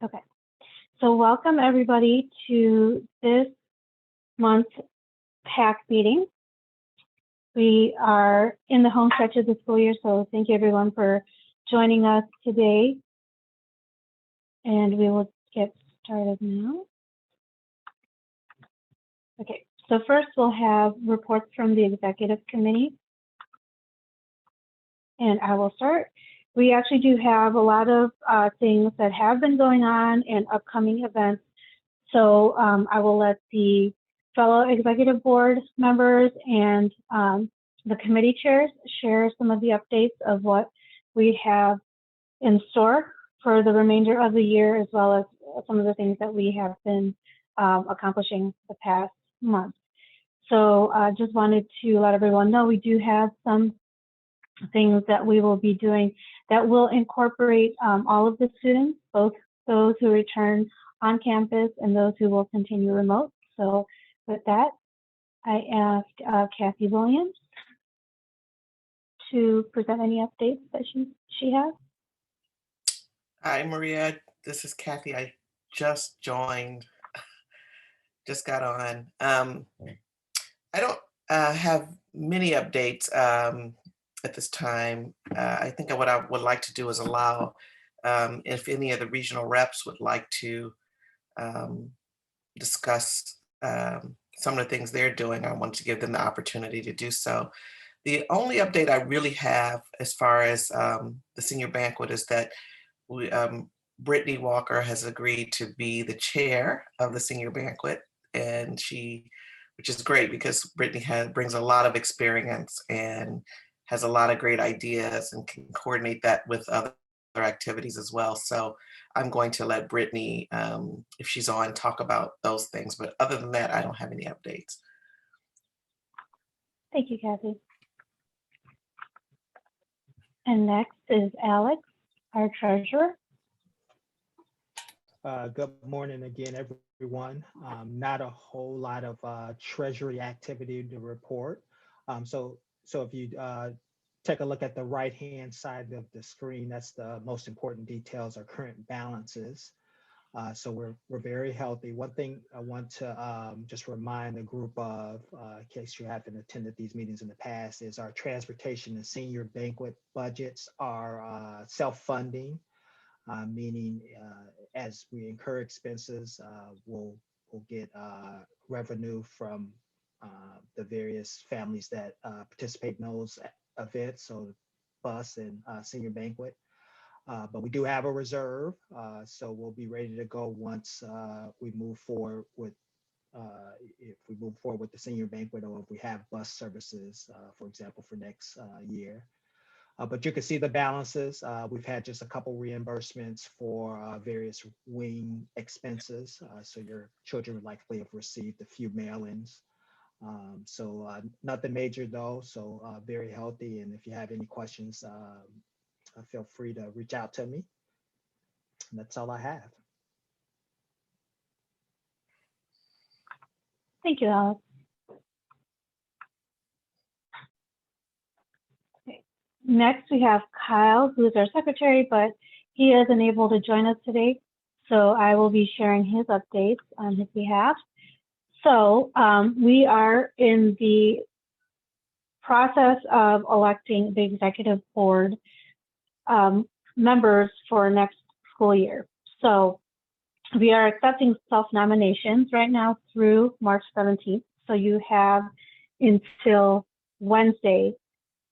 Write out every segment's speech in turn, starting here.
Okay, so welcome everybody to this month's PAC meeting. We are in the home stretch of the school year, so thank you everyone for joining us today. And we will get started now. Okay, so first we'll have reports from the executive committee. And I will start. We actually do have a lot of things that have been going on and upcoming events. So I will let the fellow executive board members and the committee chairs share some of the updates of what we have in store for the remainder of the year, as well as some of the things that we have been accomplishing the past month. So I just wanted to let everyone know we do have some things that we will be doing that will incorporate all of the students, both those who return on campus and those who will continue remote. So with that, I ask Kathy Williams to present any updates that she has. Hi, Maria. This is Kathy. I just joined, just got on. I don't have many updates at this time. I think what I would like to do is allow if any of the regional reps would like to discuss some of the things they're doing. I want to give them the opportunity to do so. The only update I really have as far as the senior banquet is that Brittany Walker has agreed to be the chair of the senior banquet, and which is great because Brittany brings a lot of experience and has a lot of great ideas and can coordinate that with other activities as well. So I'm going to let Brittany, if she's on, talk about those things. But other than that, I don't have any updates. Thank you, Kathy. And next is Alex, our treasurer. Good morning again, everyone. Not a whole lot of treasury activity to report. So if you take a look at the right-hand side of the screen, that's the most important details, our current balances. So we're very healthy. One thing I want to just remind the group of, in case you haven't attended these meetings in the past, is our transportation and senior banquet budgets are self-funding. Meaning as we incur expenses, we'll get revenue from the various families that participate in those events, so bus and senior banquet. But we do have a reserve, so we'll be ready to go once we move forward with if we move forward with the senior banquet, or if we have bus services, for example, for next year. But you can see the balances. We've had just a couple reimbursements for various wing expenses. So your children would likely have received a few mail-ins. So nothing major though, so very healthy. And if you have any questions, feel free to reach out to me. And that's all I have. Thank you, Alex. Next, we have Kyle, who is our secretary, but he is unable to join us today. So I will be sharing his updates on his behalf. So we are in the process of electing the executive board members for next school year. So we are accepting self-nominations right now through March 17th. So you have until Wednesday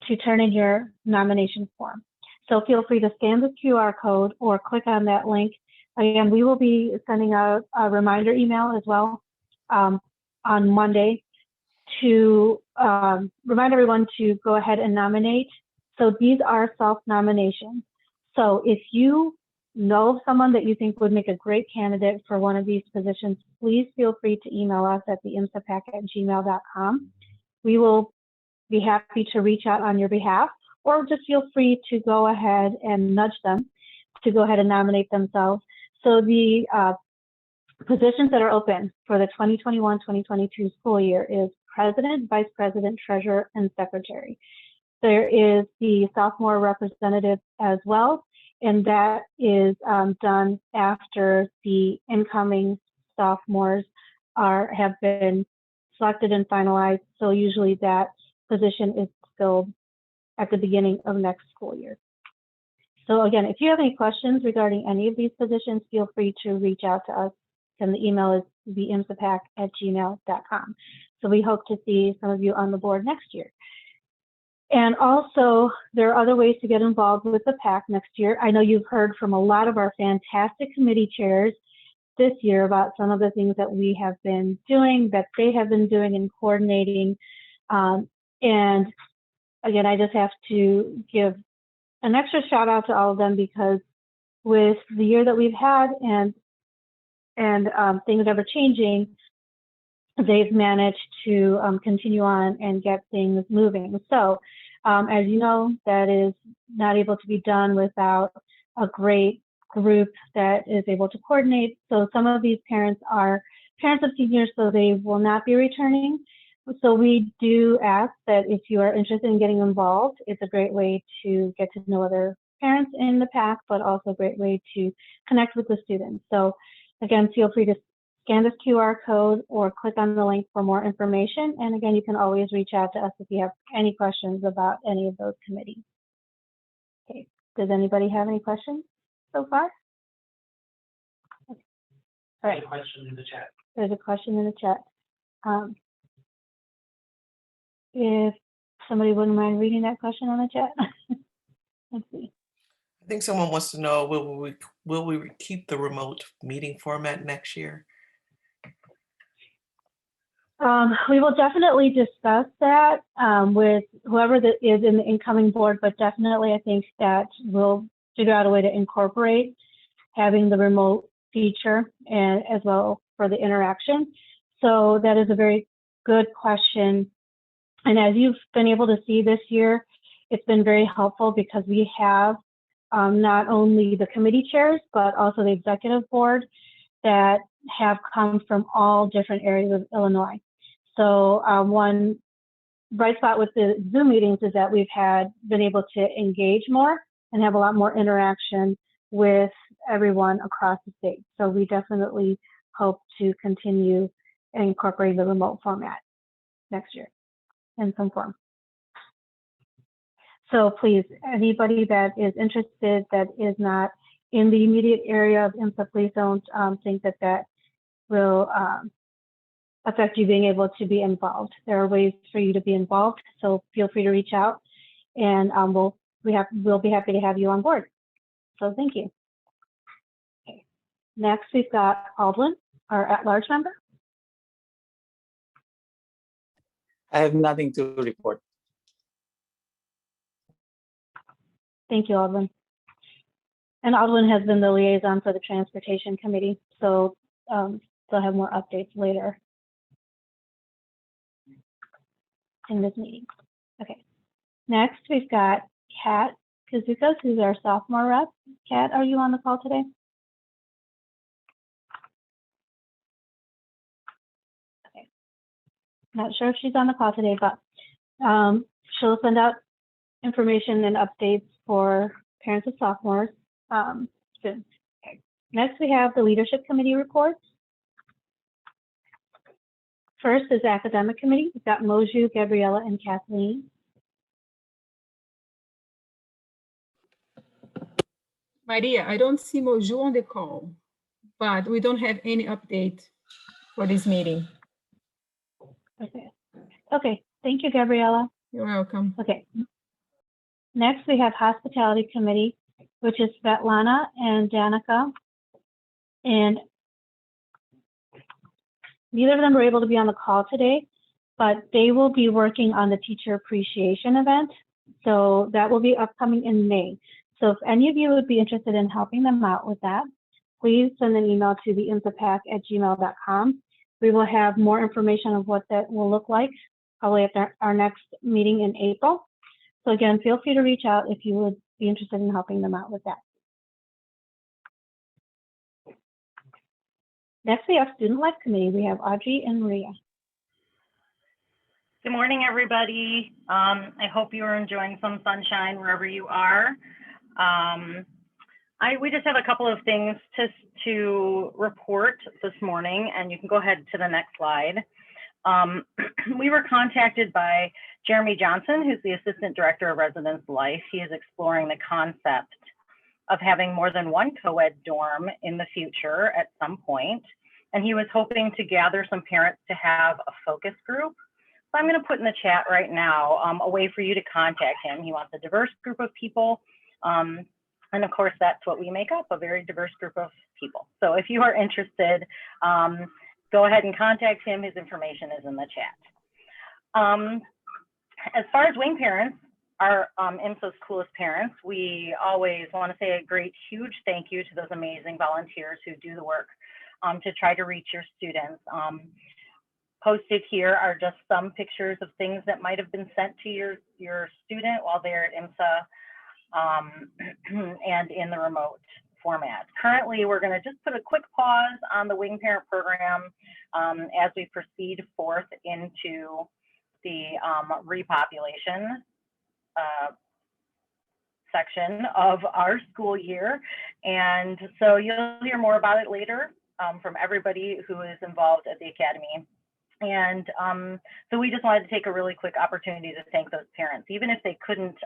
to turn in your nomination form. So feel free to scan the QR code or click on that link. Again, we will be sending out a reminder email as well on Monday to remind everyone to go ahead and nominate. So these are self-nominations. So if you know of someone that you think would make a great candidate for one of these positions, please feel free to email us at theimsapac@gmail.com. We will be happy to reach out on your behalf, or just feel free to go ahead and nudge them to go ahead and nominate themselves. So the positions that are open for the 2021-2022 school year is president, vice president, treasurer, and secretary. There is the sophomore representative as well, and that is done after the incoming sophomores have been selected and finalized. So usually that position is filled at the beginning of next school year. So again, if you have any questions regarding any of these positions, feel free to reach out to us. And the email is theimsapac@gmail.com. So we hope to see some of you on the board next year. And also, there are other ways to get involved with the PAC next year. I know you've heard from a lot of our fantastic committee chairs this year about some of the things that we have been doing, that they have been doing and coordinating. And again, I just have to give an extra shout out to all of them, because with the year that we've had and things ever changing, they've managed to continue on and get things moving. So as you know, that is not able to be done without a great group that is able to coordinate. So some of these parents are parents of seniors, so they will not be returning. So we do ask that if you are interested in getting involved, it's a great way to get to know other parents in the PAC, but also a great way to connect with the students. So again, feel free to scan this QR code or click on the link for more information. And again, you can always reach out to us if you have any questions about any of those committees. Okay, does anybody have any questions so far? Okay. All right. There's a question in the chat. There's a question in the chat. If somebody wouldn't mind reading that question on the chat. Let's see. I think someone wants to know, will we keep the remote meeting format next year? We will definitely discuss that with whoever that is in the incoming board, but definitely I think that we'll figure out a way to incorporate having the remote feature and as well for the interaction. So that is a very good question. And as you've been able to see this year, it's been very helpful because we have not only the committee chairs, but also the executive board that have come from all different areas of Illinois. So one bright spot with the Zoom meetings is that we've been able to engage more and have a lot more interaction with everyone across the state. So we definitely hope to continue incorporating the remote format next year in some form. So please, anybody that is interested that is not in the immediate area of IMSA, please don't think that that will affect you being able to be involved. There are ways for you to be involved, so feel free to reach out, and we'll be happy to have you on board. So thank you. Okay. Next, we've got Aldwin, our at-large member. I have nothing to report. Thank you, Aldwin. And Aldwin has been the liaison for the Transportation Committee, so they'll have more updates later in this meeting. Okay. Next, we've got Kat Kazukas, who's our sophomore rep. Kat, are you on the call today? Okay. Not sure if she's on the call today, but she'll send out information and updates for parents of sophomores soon. Okay. Next, we have the Leadership Committee reports. First is Academic Committee. We've got Moju, Gabriella, and Kathleen. Maria, I don't see Moju on the call, but we don't have any update for this meeting. Okay. Okay. Thank you, Gabriella. You're welcome. Okay. Next, we have Hospitality Committee, which is Svetlana and Danica. And neither of them were able to be on the call today, but they will be working on the Teacher Appreciation event. So that will be upcoming in May. So if any of you would be interested in helping them out with that, please send an email to theimsapac@gmail.com. We will have more information of what that will look like probably at our next meeting in April. So again, feel free to reach out if you would be interested in helping them out with that. Next, we have Student Life Committee. We have Audrey and Maria. Good morning, everybody. I hope you are enjoying some sunshine wherever you are. We just have a couple of things to report this morning, and you can go ahead to the next slide. We were contacted by Jeremy Johnson, who's the Assistant Director of Residence Life. He is exploring the concept of having more than one co-ed dorm in the future at some point. And he was hoping to gather some parents to have a focus group. So I'm going to put in the chat right now a way for you to contact him. He wants a diverse group of people. And of course, that's what we make up, a very diverse group of people. So if you are interested, go ahead and contact him. His information is in the chat. As far as wing parents, our IMSO's coolest parents, we always want to say a great, huge thank you to those amazing volunteers who do the work to try to reach your students. Posted here are just some pictures of things that might have been sent to your student while they're at IMSA and in the remote format. Currently, we're going to just put a quick pause on the wing parent program as we proceed forth into the repopulation section of our school year. And so you'll hear more about it later from everybody who is involved at the Academy. And so we just wanted to take a really quick opportunity to thank those parents. Even if they couldn't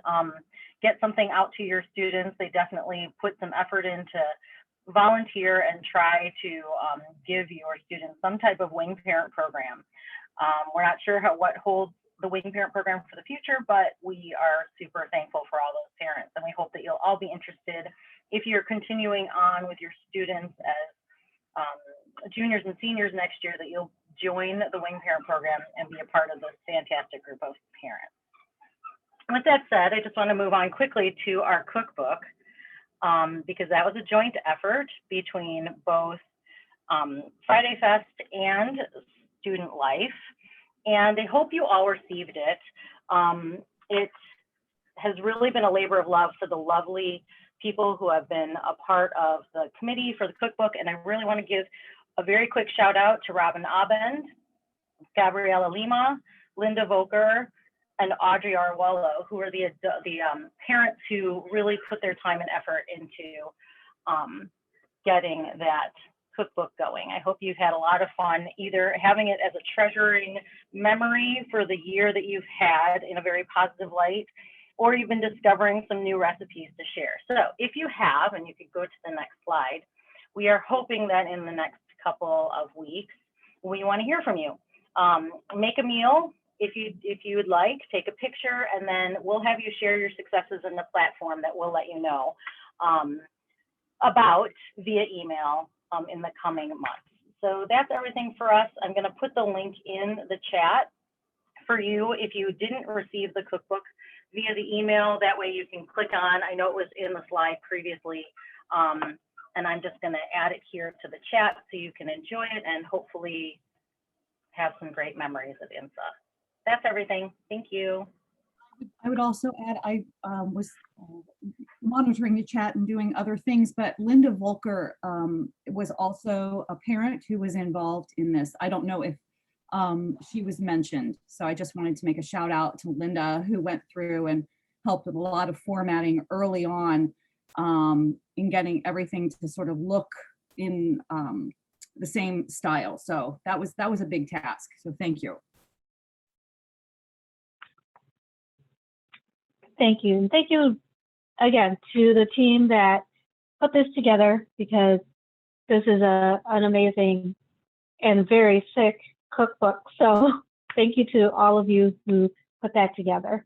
get something out to your students, they definitely put some effort in to volunteer and try to give your students some type of wing parent program. We're not sure what holds the wing parent program for the future, but we are super thankful for all those parents. And we hope that you'll all be interested if you're continuing on with your students as juniors and seniors next year, that you'll join the wing parent program and be a part of this fantastic group of parents. With that said, I just want to move on quickly to our cookbook because that was a joint effort between both Friday Fest and Student Life. And I hope you all received it. It has really been a labor of love for the lovely people who have been a part of the committee for the cookbook. And I really want to give a very quick shout out to Robin Abend, Gabriella Lima, Linda Volker, and Audrey Arwello, who are the parents who really put their time and effort into getting that cookbook going. I hope you've had a lot of fun, either having it as a treasuring memory for the year that you've had in a very positive light, or you've been discovering some new recipes to share. So if you have, and you could go to the next slide, we are hoping that in the next couple of weeks, we want to hear from you. Make a meal if you would like, take a picture, and then we'll have you share your successes in the platform that we'll let you know about via email in the coming months. So that's everything for us. I'm going to put the link in the chat for you if you didn't receive the cookbook via the email. That way you can click on, I know it was in the slide previously, and I'm just going to add it here to the chat so you can enjoy it and hopefully have some great memories of IMSA. That's everything. Thank you. I would also add, I was monitoring the chat and doing other things, but Linda Volker was also a parent who was involved in this. I don't know if she was mentioned, so I just wanted to make a shout out to Linda, who went through and helped with a lot of formatting early on in getting everything to sort of look in the same style. So that was a big task. So thank you. Thank you. And thank you again to the team that put this together, because this is an amazing and very thick cookbook. So thank you to all of you who put that together.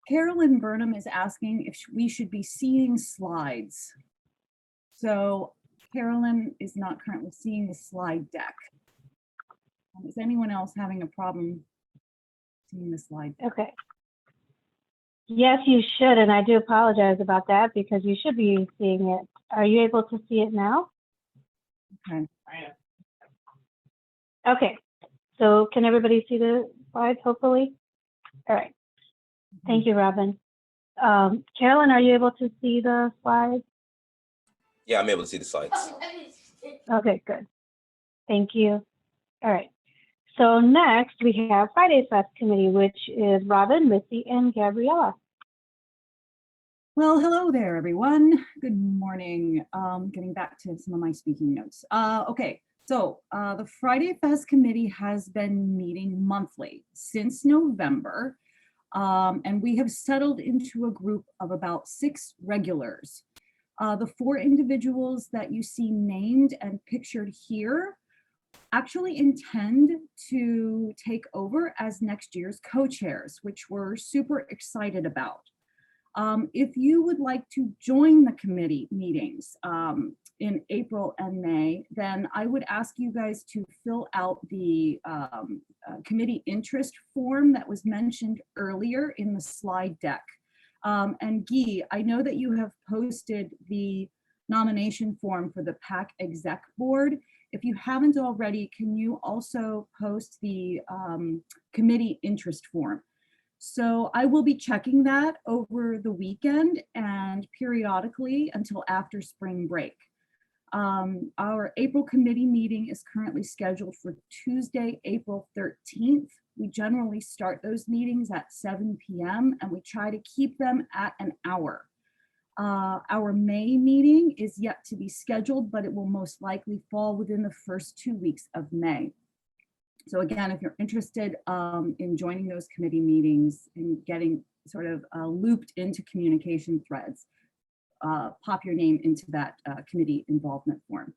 Carolyn Burnham is asking if we should be seeing slides. So Carolyn is not currently seeing the slide deck. Is anyone else having a problem seeing the slide deck? Okay. Yes, you should, and I do apologize about that because you should be seeing it. Are you able to see it now? Okay. Okay, so can everybody see the slides, hopefully? All right. Thank you, Robin. Carolyn, are you able to see the slides? Yeah, I'm able to see the slides. Okay, good. Thank you. All right. So next we have Friday Fest Committee, which is Robin, Missy, and Gabriella. Well, hello there, everyone. Good morning. Getting back to some of my speaking notes. Okay, so the Friday Fest Committee has been meeting monthly since November, and we have settled into a group of about 6 regulars. The 4 individuals that you see named and pictured here actually intend to take over as next year's co-chairs, which we're super excited about. If you would like to join the committee meetings in April and May, then I would ask you guys to fill out the committee interest form that was mentioned earlier in the slide deck. And Guy, I know that you have posted the nomination form for the PAC exec board. If you haven't already, can you also post the committee interest form? So I will be checking that over the weekend and periodically until after spring break. Our April committee meeting is currently scheduled for Tuesday, April 13th. We generally start those meetings at 7 p.m. and we try to keep them at an hour. Our May meeting is yet to be scheduled, but it will most likely fall within the first 2 weeks of May. So again, if you're interested in joining those committee meetings and getting sort of looped into communication threads, pop your name into that committee involvement form.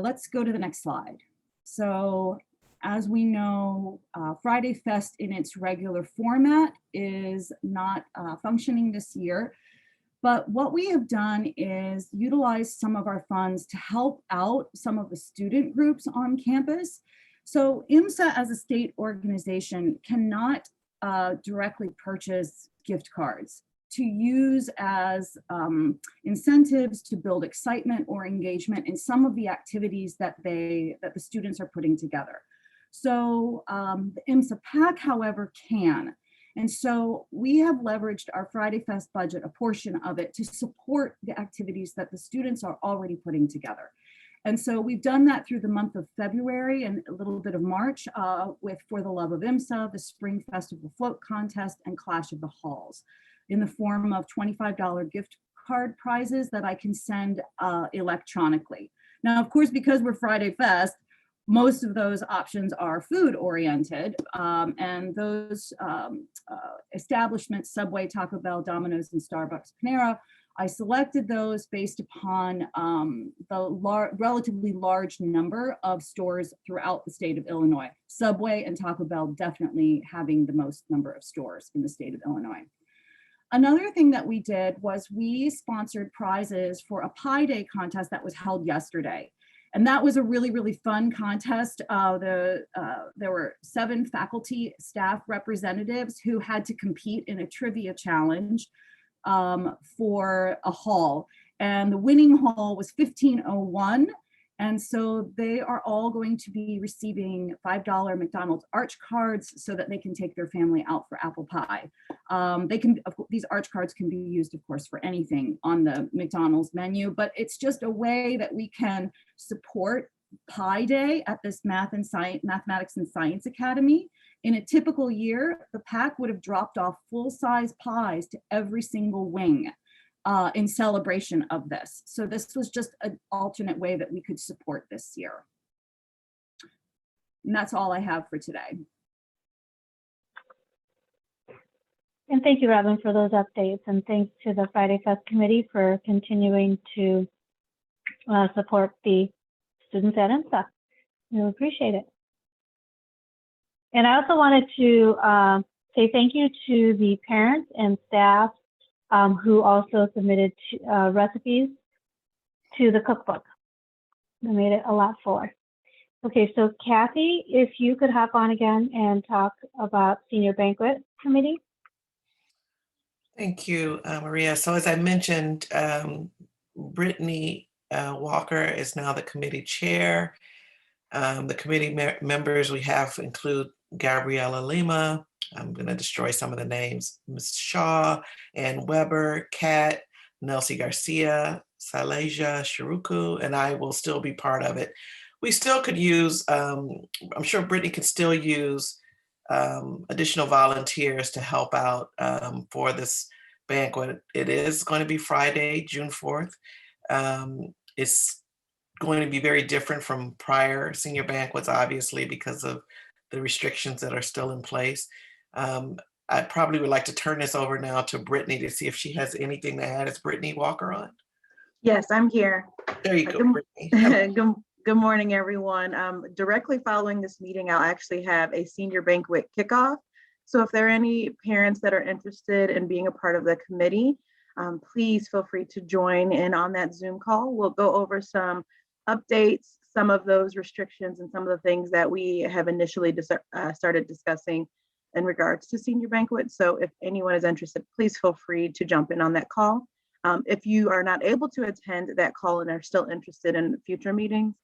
Let's go to the next slide. So as we know, Friday Fest in its regular format is not functioning this year. But what we have done is utilize some of our funds to help out some of the student groups on campus. So IMSA as a state organization cannot directly purchase gift cards to use as incentives to build excitement or engagement in some of the activities that the students are putting together. So the IMSA PAC, however, can. And so we have leveraged our Friday Fest budget, a portion of it, to support the activities that the students are already putting together. And so we've done that through the month of February and a little bit of March with For the Love of IMSA, the Spring Festival Float Contest, and Clash of the Halls in the form of $25 gift card prizes that I can send electronically. Now, of course, because we're Friday Fest, most of those options are food oriented, and those establishments, Subway, Taco Bell, Domino's, and Starbucks, Panera, I selected those based upon the relatively large number of stores throughout the state of Illinois. Subway and Taco Bell definitely having the most number of stores in the state of Illinois. Another thing that we did was we sponsored prizes for a Pie Day contest that was held yesterday. And that was a really, really fun contest. There were 7 faculty staff representatives who had to compete in a trivia challenge for a hall. And the winning hall was 1501. And so they are all going to be receiving $5 McDonald's Arch cards so that they can take their family out for apple pie. These Arch cards can be used, of course, for anything on the McDonald's menu, but it's just a way that we can support Pie Day at this Mathematics and Science Academy. In a typical year, the PAC would have dropped off full-size pies to every single wing in celebration of this. So this was just an alternate way that we could support this year. And that's all I have for today. And thank you, Robin, for those updates. And thanks to the Friday Fest Committee for continuing to support the students at IMSA. We appreciate it. And I also wanted to say thank you to the parents and staff who also submitted recipes to the cookbook. They made it a lot fuller. Okay, so Kathy, if you could hop on again and talk about Senior Banquet Committee. Thank you, Maria. So as I mentioned, Brittany Walker is now the committee chair. The committee members we have include Gabriela Lima. I'm going to destroy some of the names. Ms. Shaw, Ann Weber, Kat, Nelsie Garcia, Saleja Shiruku, and I will still be part of it. We still could use, I'm sure Brittany could still use additional volunteers to help out for this banquet. It is going to be Friday, June 4th. It's going to be very different from prior senior banquets, obviously, because of the restrictions that are still in place. I probably would like to turn this over now to Brittany to see if she has anything to add. Is Brittany Walker on? Yes, I'm here. There you go, Good, Brittany. Hello. good morning, everyone. Directly following this meeting, I'll actually have a senior banquet kickoff. So if there are any parents that are interested in being a part of the committee, please feel free to join in on that Zoom call. We'll go over some updates, some of those restrictions, and some of the things that we have initially started discussing in regards to senior banquets. So if anyone is interested, please feel free to jump in on that call. If you are not able to attend that call and are still interested in future meetings,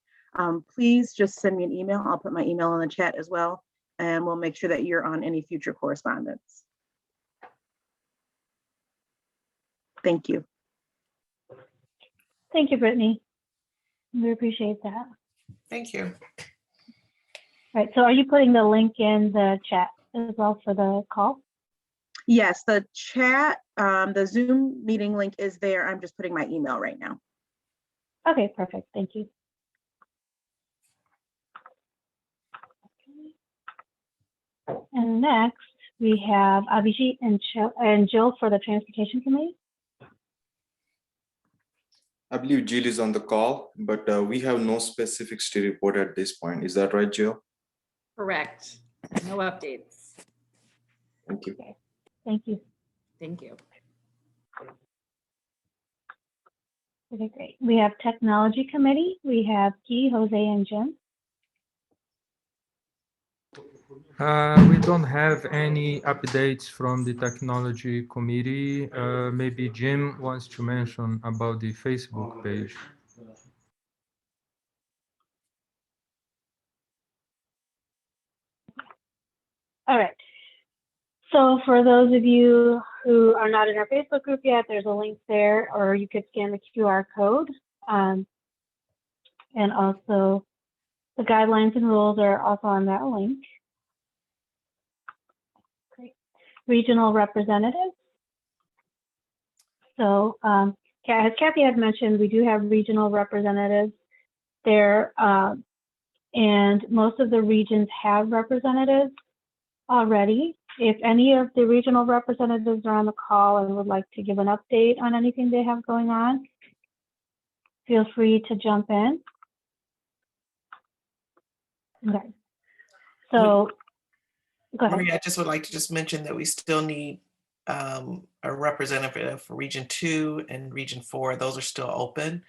please just send me an email. I'll put my email in the chat as well, and we'll make sure that you're on any future correspondence. Thank you. Thank you, Brittany. We appreciate that. Thank you. Right, so are you putting the link in the chat as well for the call? Yes, the chat, the Zoom meeting link is there. I'm just putting my email right now. Okay, perfect. Thank you. And next, we have Abhijit and Jill for the Transportation Committee. I believe Jill is on the call, but we have no specifics to report at this point. Is that right, Jill? Correct. No updates. Thank you. Okay. Thank you. Thank you. Okay, great. We have Technology Committee. We have Key, Jose, and Jim. We don't have any updates from the technology committee. Maybe Jim wants to mention about the Facebook page. All right. So for those of you who are not in our Facebook group yet, there's a link there, or you could scan the QR code. And also the guidelines and rules are also on that link. Great. Regional representatives. So as Kathy had mentioned, we do have regional representatives there, and most of the regions have representatives already. If any of the regional representatives are on the call and would like to give an update on anything they have going on, feel free to jump in. Okay. So go ahead. Maria, I just would like to just mention that we still need a representative for Region 2 and Region 4. Those are still open.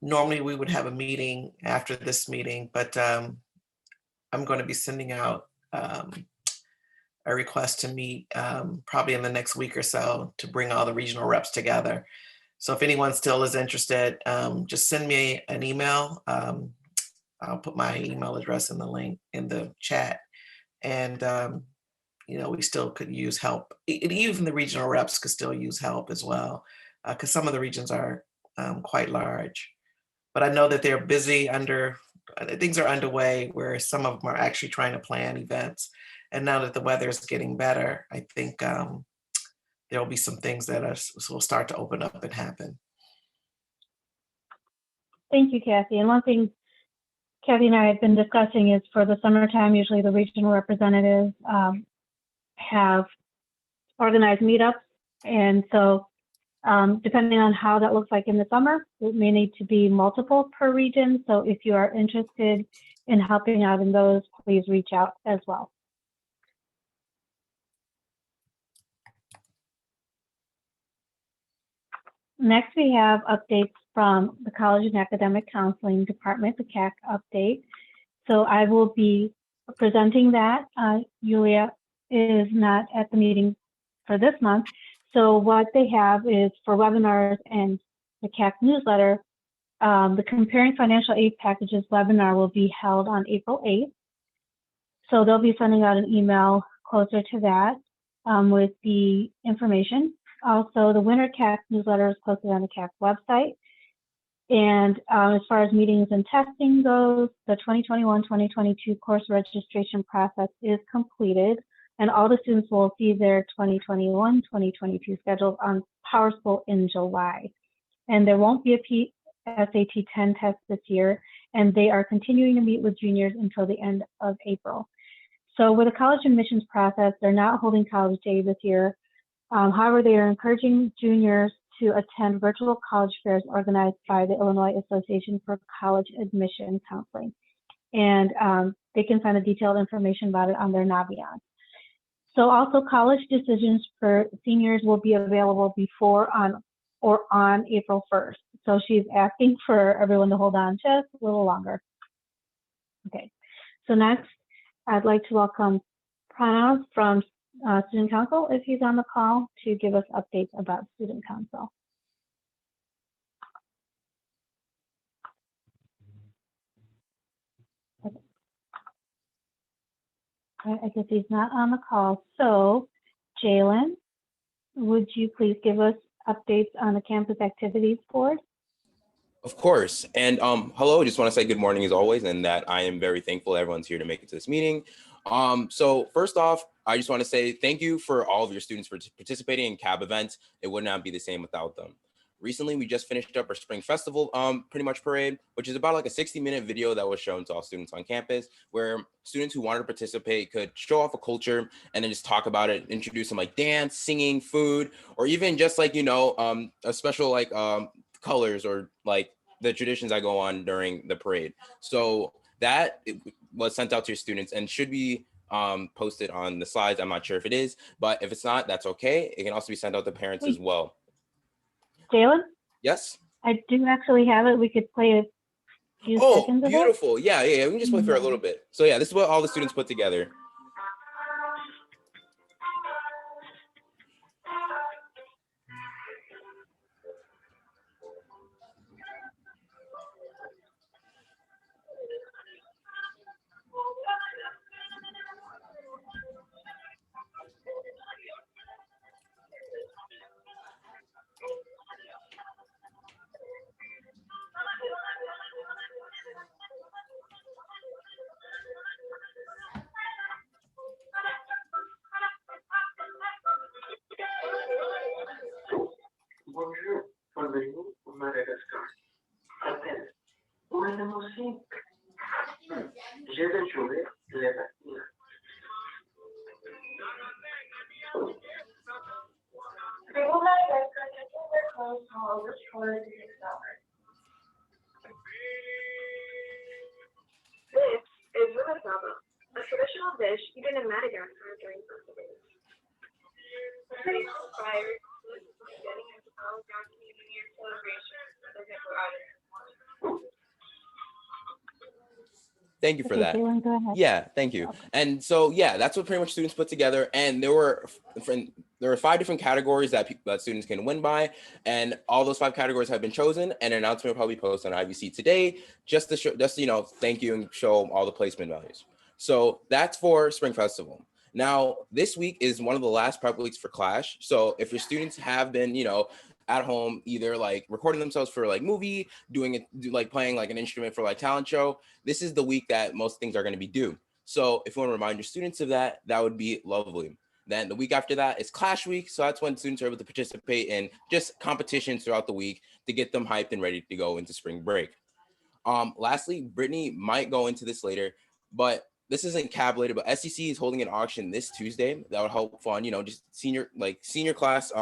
Normally we would have a meeting after this meeting, but I'm going to be sending out a request to meet probably in the next week or so to bring all the regional reps together. So if anyone still is interested, just send me an email. I'll put my email address in the link in the chat. And, you know, we still could use help. Even the regional reps could still use help as well, because some of the regions are quite large. But I know that they're busy things are underway where some of them are actually trying to plan events. And now that the weather is getting better, I think there will be some things that will start to open up and happen. Thank you, Kathy. And one thing Kathy and I have been discussing is for the summertime, usually the regional representatives have organized meetups. And so depending on how that looks like in the summer, it may need to be multiple per region. So if you are interested in helping out in those, please reach out as well. Next, we have updates from the College and Academic Counseling Department, the CAC update. So I will be presenting that. Julia is not at the meeting for this month. So what they have is for webinars and the CAC newsletter, the Comparing Financial Aid Packages webinar will be held on April 8th. So they'll be sending out an email closer to that with the information. Also, the Winter CAC newsletter is posted on the CAC website. And as far as meetings and testing goes, the 2021-2022 course registration process is completed. And all the students will see their 2021-2022 schedules on PowerSchool in July. And there won't be a SAT 10 test this year, and they are continuing to meet with juniors until the end of April. So with the college admissions process, they're not holding College Day this year. However, they are encouraging juniors to attend virtual college fairs organized by the Illinois Association for College Admission Counseling. And they can find the detailed information about it on their Naviance. So also college decisions for seniors will be available before or on April 1st. So she's asking for everyone to hold on just a little longer. Okay, so next, I'd like to welcome Pranav from Student Council, if he's on the call, to give us updates about Student Council. I guess he's not on the call. So, Jalen, would you please give us updates on the campus activities board? Of course. And hello, just want to say good morning as always, and that I am very thankful everyone's here to make it to this meeting. So first off, I just want to say thank you for all of your students for participating in CAB events. It would not be the same without them. Recently, we just finished up our Spring Festival pretty much parade, which is about like a 60-minute video that was shown to all students on campus, where students who wanted to participate could show off a culture and then just talk about it, introduce some like dance, singing, food, or even just like, you know, a special like colors or like the traditions that go on during the parade. So that was sent out to your students and should be posted on the slides. I'm not sure if it is, but if it's not, that's okay. It can also be sent out to parents as well. Jalen? Yes? I do actually have it. We could play a few seconds of it. Beautiful. Yeah, we can just play for a little bit. So yeah, this is what all the students put together. Bonjour, bienvenue au Madagascar. Appel. Una emoción. Je vais jouer les bâtiments. People Madagascar taking their clothes from over towards the summer. This is Rumataba, a traditional dish eaten in Madagascar during festivals. Pretty inspired. Getting into Algonquin New Year celebration as it provided. Thank you for that. Jalen, go ahead. Yeah, thank you. And so, yeah, that's what pretty much students put together. And there were 5 different categories that students can win by. And all those 5 categories have been chosen. And an announcement will probably post on IVC today, just to show, you know, thank you and show all the placement values. So that's for Spring Festival. Now, this week is one of the last prep weeks for Clash. So if your students have been, you know, at home, either like recording themselves for like movie, like playing like an instrument for like talent show, this is the week that most things are going to be due. So if you want to remind your students of that, that would be lovely. Then the week after that is Clash Week. So that's when students are able to participate in just competitions throughout the week to get them hyped and ready to go into spring break. Lastly, Brittany might go into this later, but this isn't CAB related, but SEC is holding an auction this Tuesday that would help fund, you know, just senior class,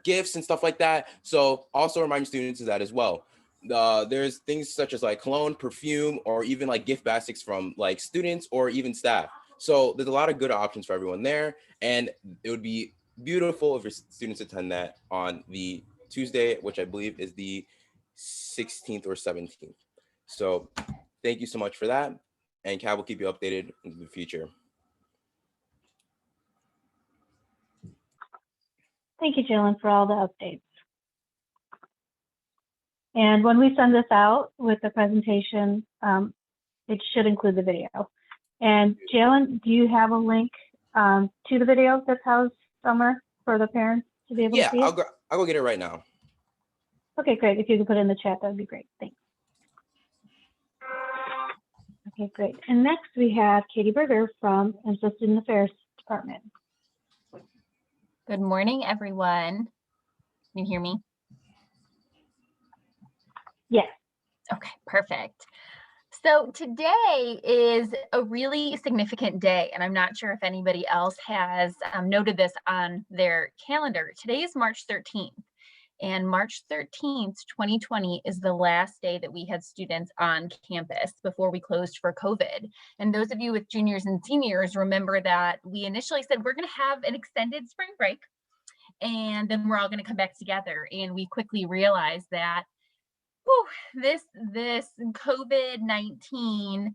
gifts and stuff like that. So also remind students of that as well. There's things such as like cologne, perfume, or even like gift baskets from like students or even staff. So there's a lot of good options for everyone there. And it would be beautiful if your students attend that on the Tuesday, which I believe is the 16th or 17th. So thank you so much for that. And CAB will keep you updated in the future. Thank you, Jalen, for all the updates. And when we send this out with the presentation, it should include the video. And Jalen, do you have a link to the video that's housed somewhere for the parents to be able to see it? Yeah, I'll go get it right now. Okay, great. If you could put it in the chat, that would be great. Thanks. Okay, great. And next we have Katie Berger from the Student Affairs Department. Good morning, everyone. Can you hear me? Yes. Okay, perfect. So today is a really significant day, and I'm not sure if anybody else has noted this on their calendar. Today is March 13th, and March 13th, 2020 is the last day that we had students on campus before we closed for COVID. And those of you with juniors and seniors remember that we initially said we're going to have an extended spring break, and then we're all going to come back together. And we quickly realized that this COVID-19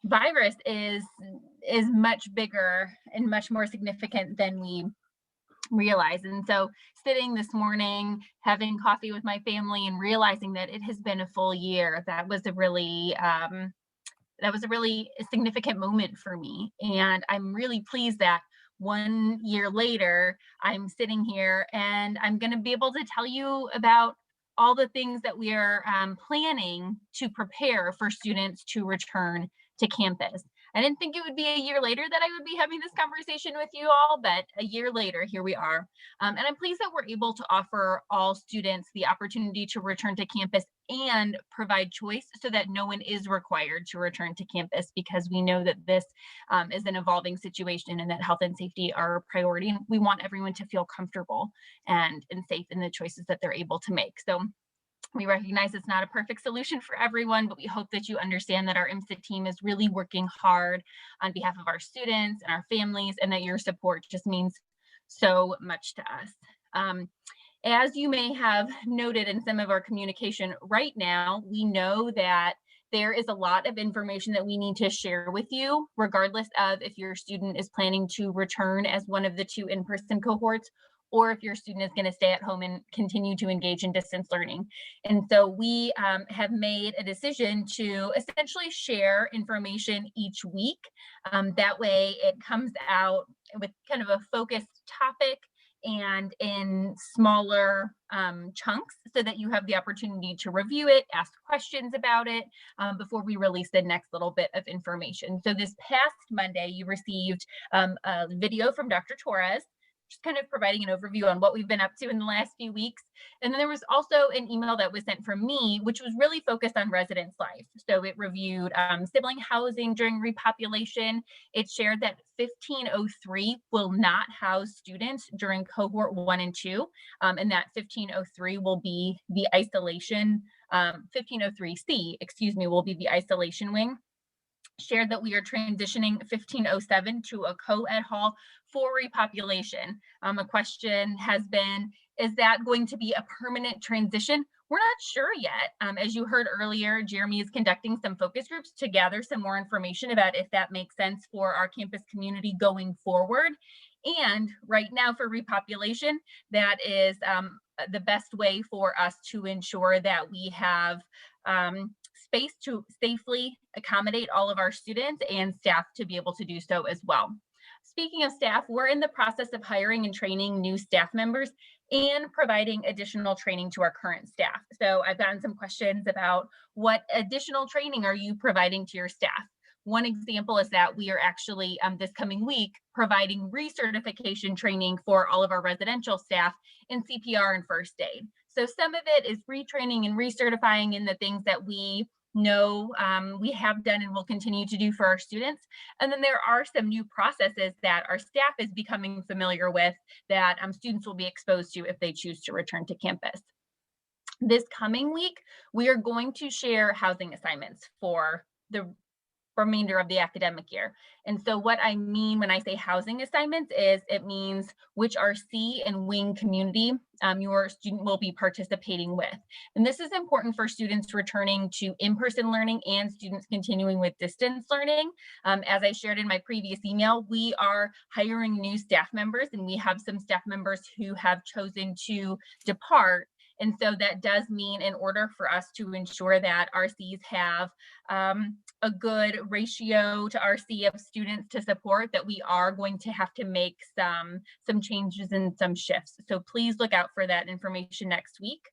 virus is much bigger and much more significant than we realize. And so sitting this morning, having coffee with my family and realizing that it has been a full year, that was a really significant moment for me. And I'm really pleased that 1 year later, I'm sitting here and I'm going to be able to tell you about all the things that we are planning to prepare for students to return to campus. I didn't think it would be a year later that I would be having this conversation with you all, but a year later, here we are. And I'm pleased that we're able to offer all students the opportunity to return to campus and provide choice so that no one is required to return to campus, because we know that this is an evolving situation and that health and safety are a priority. And we want everyone to feel comfortable and safe in the choices that they're able to make. So we recognize it's not a perfect solution for everyone, but we hope that you understand that our MSIT team is really working hard on behalf of our students and our families, and that your support just means so much to us. As you may have noted in some of our communication right now, we know that there is a lot of information that we need to share with you, regardless of if your student is planning to return as one of the 2 in-person cohorts, or if your student is going to stay at home and continue to engage in distance learning. And so we have made a decision to essentially share information each week. That way it comes out with kind of a focused topic and in smaller chunks, so that you have the opportunity to review it, ask questions about it before we release the next little bit of information. So this past Monday, you received a video from Dr. Torres, just kind of providing an overview on what we've been up to in the last few weeks. And then there was also an email that was sent from me, which was really focused on residence life. So it reviewed sibling housing during repopulation. It shared that 1503 will not house students during cohort 1 and 2, and that 1503 will be the isolation, 1503C, excuse me, will be the isolation wing. Shared that we are transitioning 1507 to a co-ed hall for repopulation. A question has been, is that going to be a permanent transition? We're not sure yet. As you heard earlier, Jeremy is conducting some focus groups to gather some more information about if that makes sense for our campus community going forward. And right now for repopulation, that is the best way for us to ensure that we have space to safely accommodate all of our students and staff to be able to do so as well. Speaking of staff, we're in the process of hiring and training new staff members and providing additional training to our current staff. So I've gotten some questions about what additional training are you providing to your staff? One example is that we are actually this coming week providing recertification training for all of our residential staff in CPR and first aid. So some of it is retraining and recertifying in the things that we know we have done and will continue to do for our students. And then there are some new processes that our staff is becoming familiar with that students will be exposed to if they choose to return to campus. This coming week, we are going to share housing assignments for the remainder of the academic year. And so what I mean when I say housing assignments is it means which RC and wing community your student will be participating with. And this is important for students returning to in-person learning and students continuing with distance learning. As I shared in my previous email, we are hiring new staff members, and we have some staff members who have chosen to depart. And so that does mean, in order for us to ensure that RCs have a good ratio to RC of students to support, that we are going to have to make some changes and some shifts. So please look out for that information next week.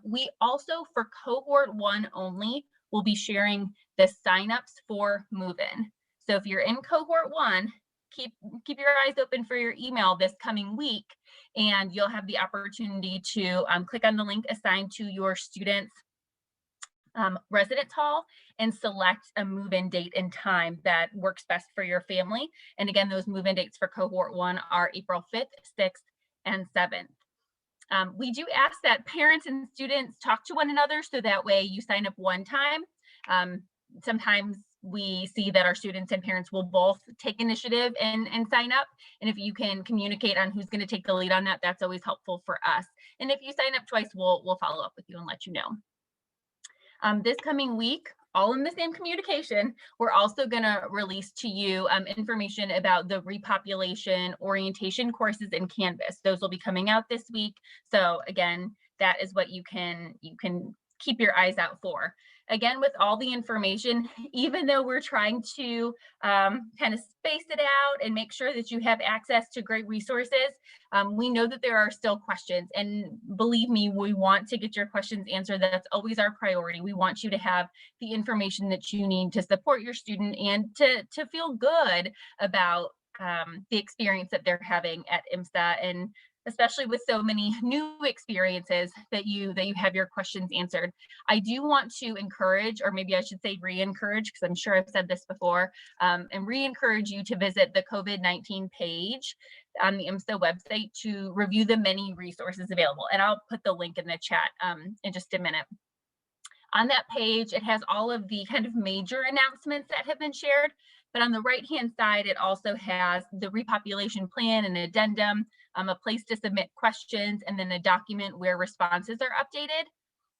We also, for cohort 1 only, will be sharing the signups for move-in. So if you're in cohort 1, keep your eyes open for your email this coming week, and you'll have the opportunity to click on the link assigned to your student's residence hall and select a move-in date and time that works best for your family. And again, those move-in dates for cohort 1 are April 5th, 6th, and 7th. We do ask that parents and students talk to one another, so that way you sign up one time. Sometimes we see that our students and parents will both take initiative and sign up. And if you can communicate on who's going to take the lead on that, that's always helpful for us. And if you sign up twice, we'll follow up with you and let you know. This coming week, all in the same communication, we're also going to release to you information about the repopulation orientation courses in Canvas. Those will be coming out this week. So again, that is what you can keep your eyes out for. Again, with all the information, even though we're trying to kind of space it out and make sure that you have access to great resources, we know that there are still questions. And believe me, we want to get your questions answered. That's always our priority. We want you to have the information that you need to support your student and to feel good about the experience that they're having at IMSA, and especially with so many new experiences that you have your questions answered. I do want to encourage, or maybe I should say re-encourage, because I'm sure I've said this before, and re-encourage you to visit the COVID-19 page on the IMSA website to review the many resources available. And I'll put the link in the chat in just a minute. On that page, it has all of the kind of major announcements that have been shared, but on the right-hand side, it also has the repopulation plan and addendum, a place to submit questions, and then a document where responses are updated.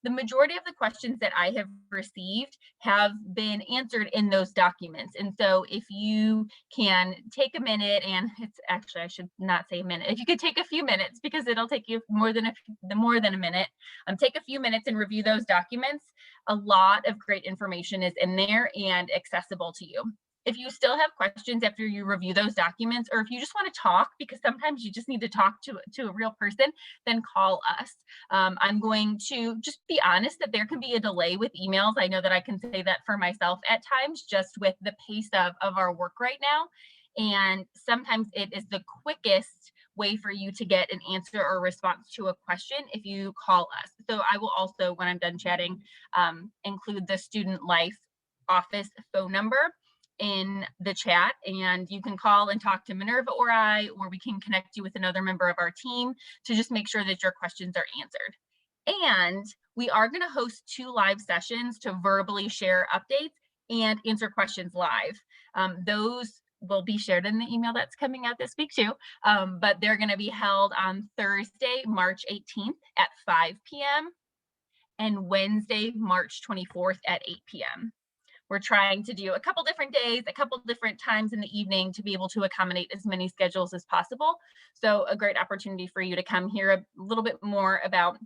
The majority of the questions that I have received have been answered in those documents. And so if you can take a minute, and it's actually, I should not say a minute, if you could take a few minutes, because it'll take you more than a minute, take a few minutes and review those documents. A lot of great information is in there and accessible to you. If you still have questions after you review those documents, or if you just want to talk, because sometimes you just need to talk to a real person, then call us. I'm going to just be honest that there can be a delay with emails. I know that I can say that for myself at times, just with the pace of our work right now. And sometimes it is the quickest way for you to get an answer or response to a question if you call us. So I will also, when I'm done chatting, include the Student Life office phone number in the chat, and you can call and talk to Minerva or I, or we can connect you with another member of our team to just make sure that your questions are answered. And we are going to host 2 live sessions to verbally share updates and answer questions live. Those will be shared in the email that's coming out this week too, but they're going to be held on Thursday, March 18th at 5 p.m. and Wednesday, March 24th at 8 p.m. We're trying to do a couple different days, a couple different times in the evening to be able to accommodate as many schedules as possible. So a great opportunity for you to come hear a little bit more about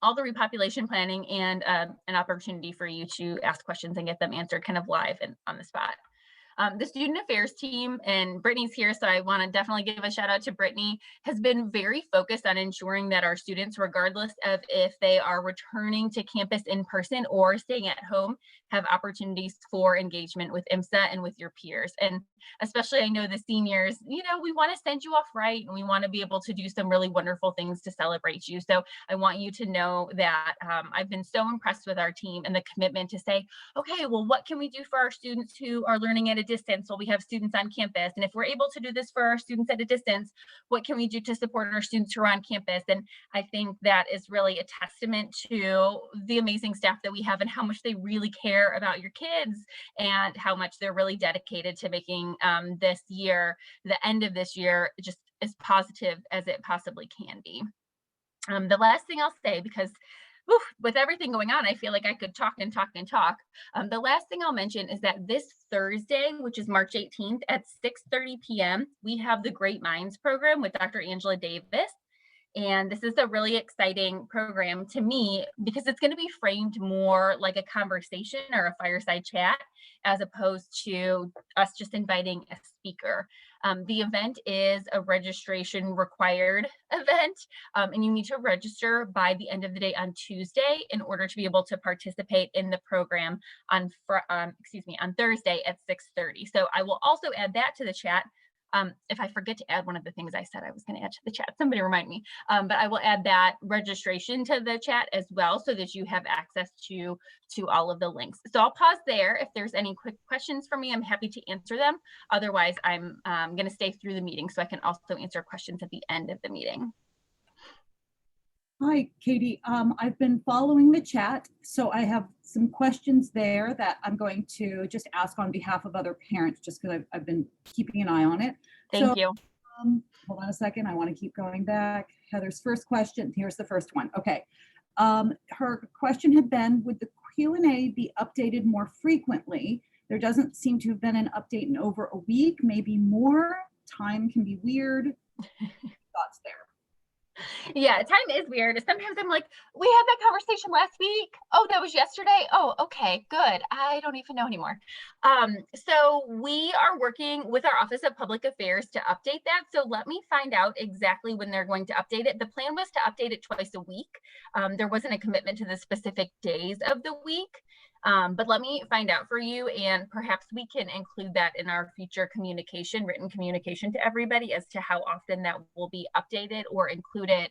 all the repopulation planning, and an opportunity for you to ask questions and get them answered kind of live and on the spot. The student affairs team, and Brittany's here, so I want to definitely give a shout out to Brittany, has been very focused on ensuring that our students, regardless of if they are returning to campus in person or staying at home, have opportunities for engagement with IMSA and with your peers. And especially, I know the seniors, we want to send you off right, and we want to be able to do some really wonderful things to celebrate you. So I want you to know that I've been so impressed with our team and the commitment to say, okay, well, what can we do for our students who are learning at a distance while we have students on campus? And if we're able to do this for our students at a distance, what can we do to support our students who are on campus? And I think that is really a testament to the amazing staff that we have and how much they really care about your kids and how much they're really dedicated to making this year, the end of this year, just as positive as it possibly can be. The last thing I'll say, because with everything going on, I feel like I could talk and talk and talk. The last thing I'll mention is that this Thursday, which is March 18th at 6:30 p.m., we have the Great Minds program with Dr. Angela Davis. And this is a really exciting program to me because it's going to be framed more like a conversation or a fireside chat as opposed to us just inviting a speaker. The event is a registration required event, and you need to register by the end of the day on Tuesday in order to be able to participate in the program on Thursday at 6:30. So I will also add that to the chat. If I forget to add one of the things I said I was going to add to the chat, somebody remind me. But I will add that registration to the chat as well so that you have access to all of the links. So I'll pause there. If there's any quick questions for me, I'm happy to answer them. Otherwise, I'm going to stay through the meeting so I can also answer questions at the end of the meeting. Hi, Katie. I've been following the chat, so I have some questions there that I'm going to just ask on behalf of other parents, just because I've been keeping an eye on it. Thank you. Hold on a second. I want to keep going back. Heather's first question. Here's the first one. Okay. Her question had been, would the Q&A be updated more frequently? There doesn't seem to have been an update in over a week, maybe more. Time can be weird. Thoughts there? Yeah, time is weird. Sometimes I'm like, we had that conversation last week. Oh, that was yesterday. Oh, okay, good. I don't even know anymore. So we are working with our Office of Public Affairs to update that. So let me find out exactly when they're going to update it. The plan was to update it twice a week. There wasn't a commitment to the specific days of the week. But let me find out for you, and perhaps we can include that in our future communication, written communication to everybody as to how often that will be updated, or include it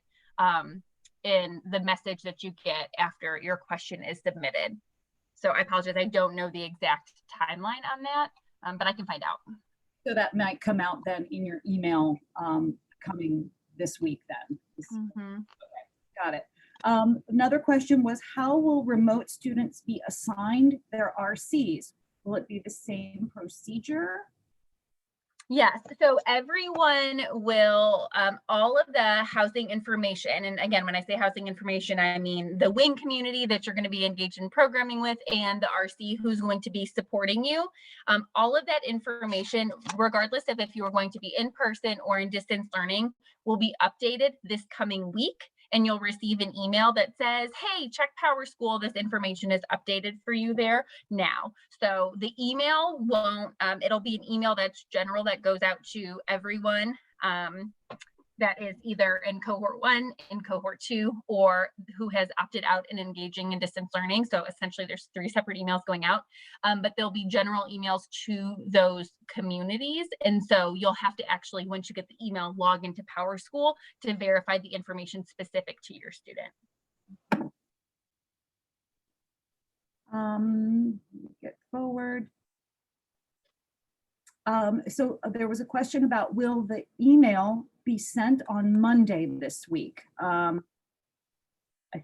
in the message that you get after your question is submitted. So I apologize, I don't know the exact timeline on that, but I can find out. So that might come out then in your email coming this week then. Mm-hmm. Okay, got it. Another question was, how will remote students be assigned their RCs? Will it be the same procedure? Yes, so everyone will, all of the housing information, and again, when I say housing information, I mean the wing community that you're going to be engaged in programming with, and the RC who's going to be supporting you. All of that information, regardless of if you are going to be in person or in distance learning, will be updated this coming week. And you'll receive an email that says, hey, check PowerSchool. This information is updated for you there now. So the email won't, it'll be an email that's general that goes out to everyone that is either in cohort 1, in cohort 2, or who has opted out and engaging in distance learning. So essentially there's 3 separate emails going out, but there'll be general emails to those communities. And so you'll have to actually, once you get the email, log into PowerSchool to verify the information specific to your student. Get forward. So there was a question about, will the email be sent on Monday this week? I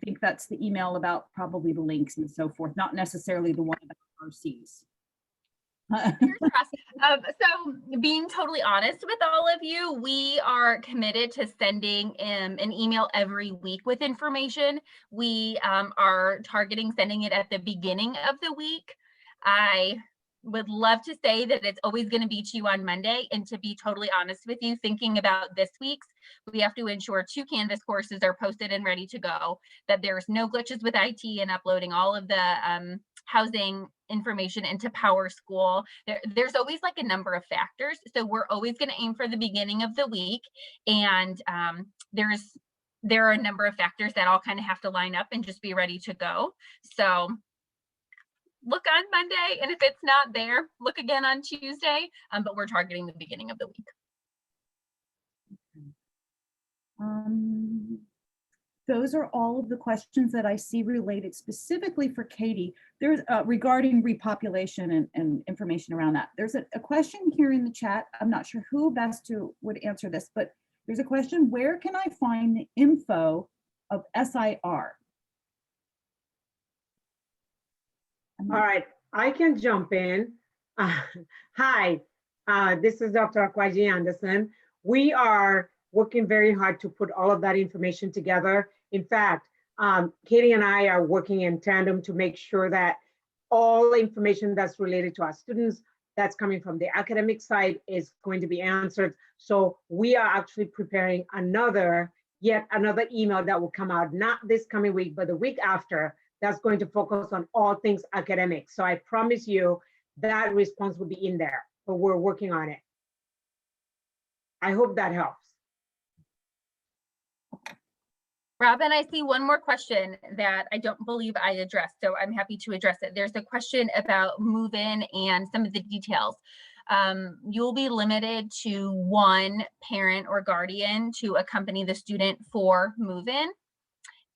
think that's the email about probably the links and so forth, not necessarily the one about RCs. So being totally honest with all of you, we are committed to sending an email every week with information. We are targeting sending it at the beginning of the week. I would love to say that it's always going to be to you on Monday, and to be totally honest with you, thinking about this week's, we have to ensure 2 Canvas courses are posted and ready to go, that there's no glitches with IT and uploading all of the housing information into PowerSchool. There's always like a number of factors. So we're always going to aim for the beginning of the week. And there are a number of factors that all kind of have to line up and just be ready to go. So look on Monday, and if it's not there, look again on Tuesday, but we're targeting the beginning of the week. Those are all of the questions that I see related specifically for Katie. There's regarding repopulation and information around that. There's a question here in the chat. I'm not sure who best would answer this, but there's a question, where can I find the info of SIR? All right, I can jump in. Hi, this is Dr. Akwaji Anderson. We are working very hard to put all of that information together. In fact, Katie and I are working in tandem to make sure that all information that's related to our students, that's coming from the academic side, is going to be answered. So we are actually preparing another yet another email that will come out, not this coming week, but the week after, that's going to focus on all things academic. So I promise you that response will be in there, but we're working on it. I hope that helps. Robin, I see one more question that I don't believe I addressed, so I'm happy to address it. There's a question about move-in and some of the details. You'll be limited to one parent or guardian to accompany the student for move-in,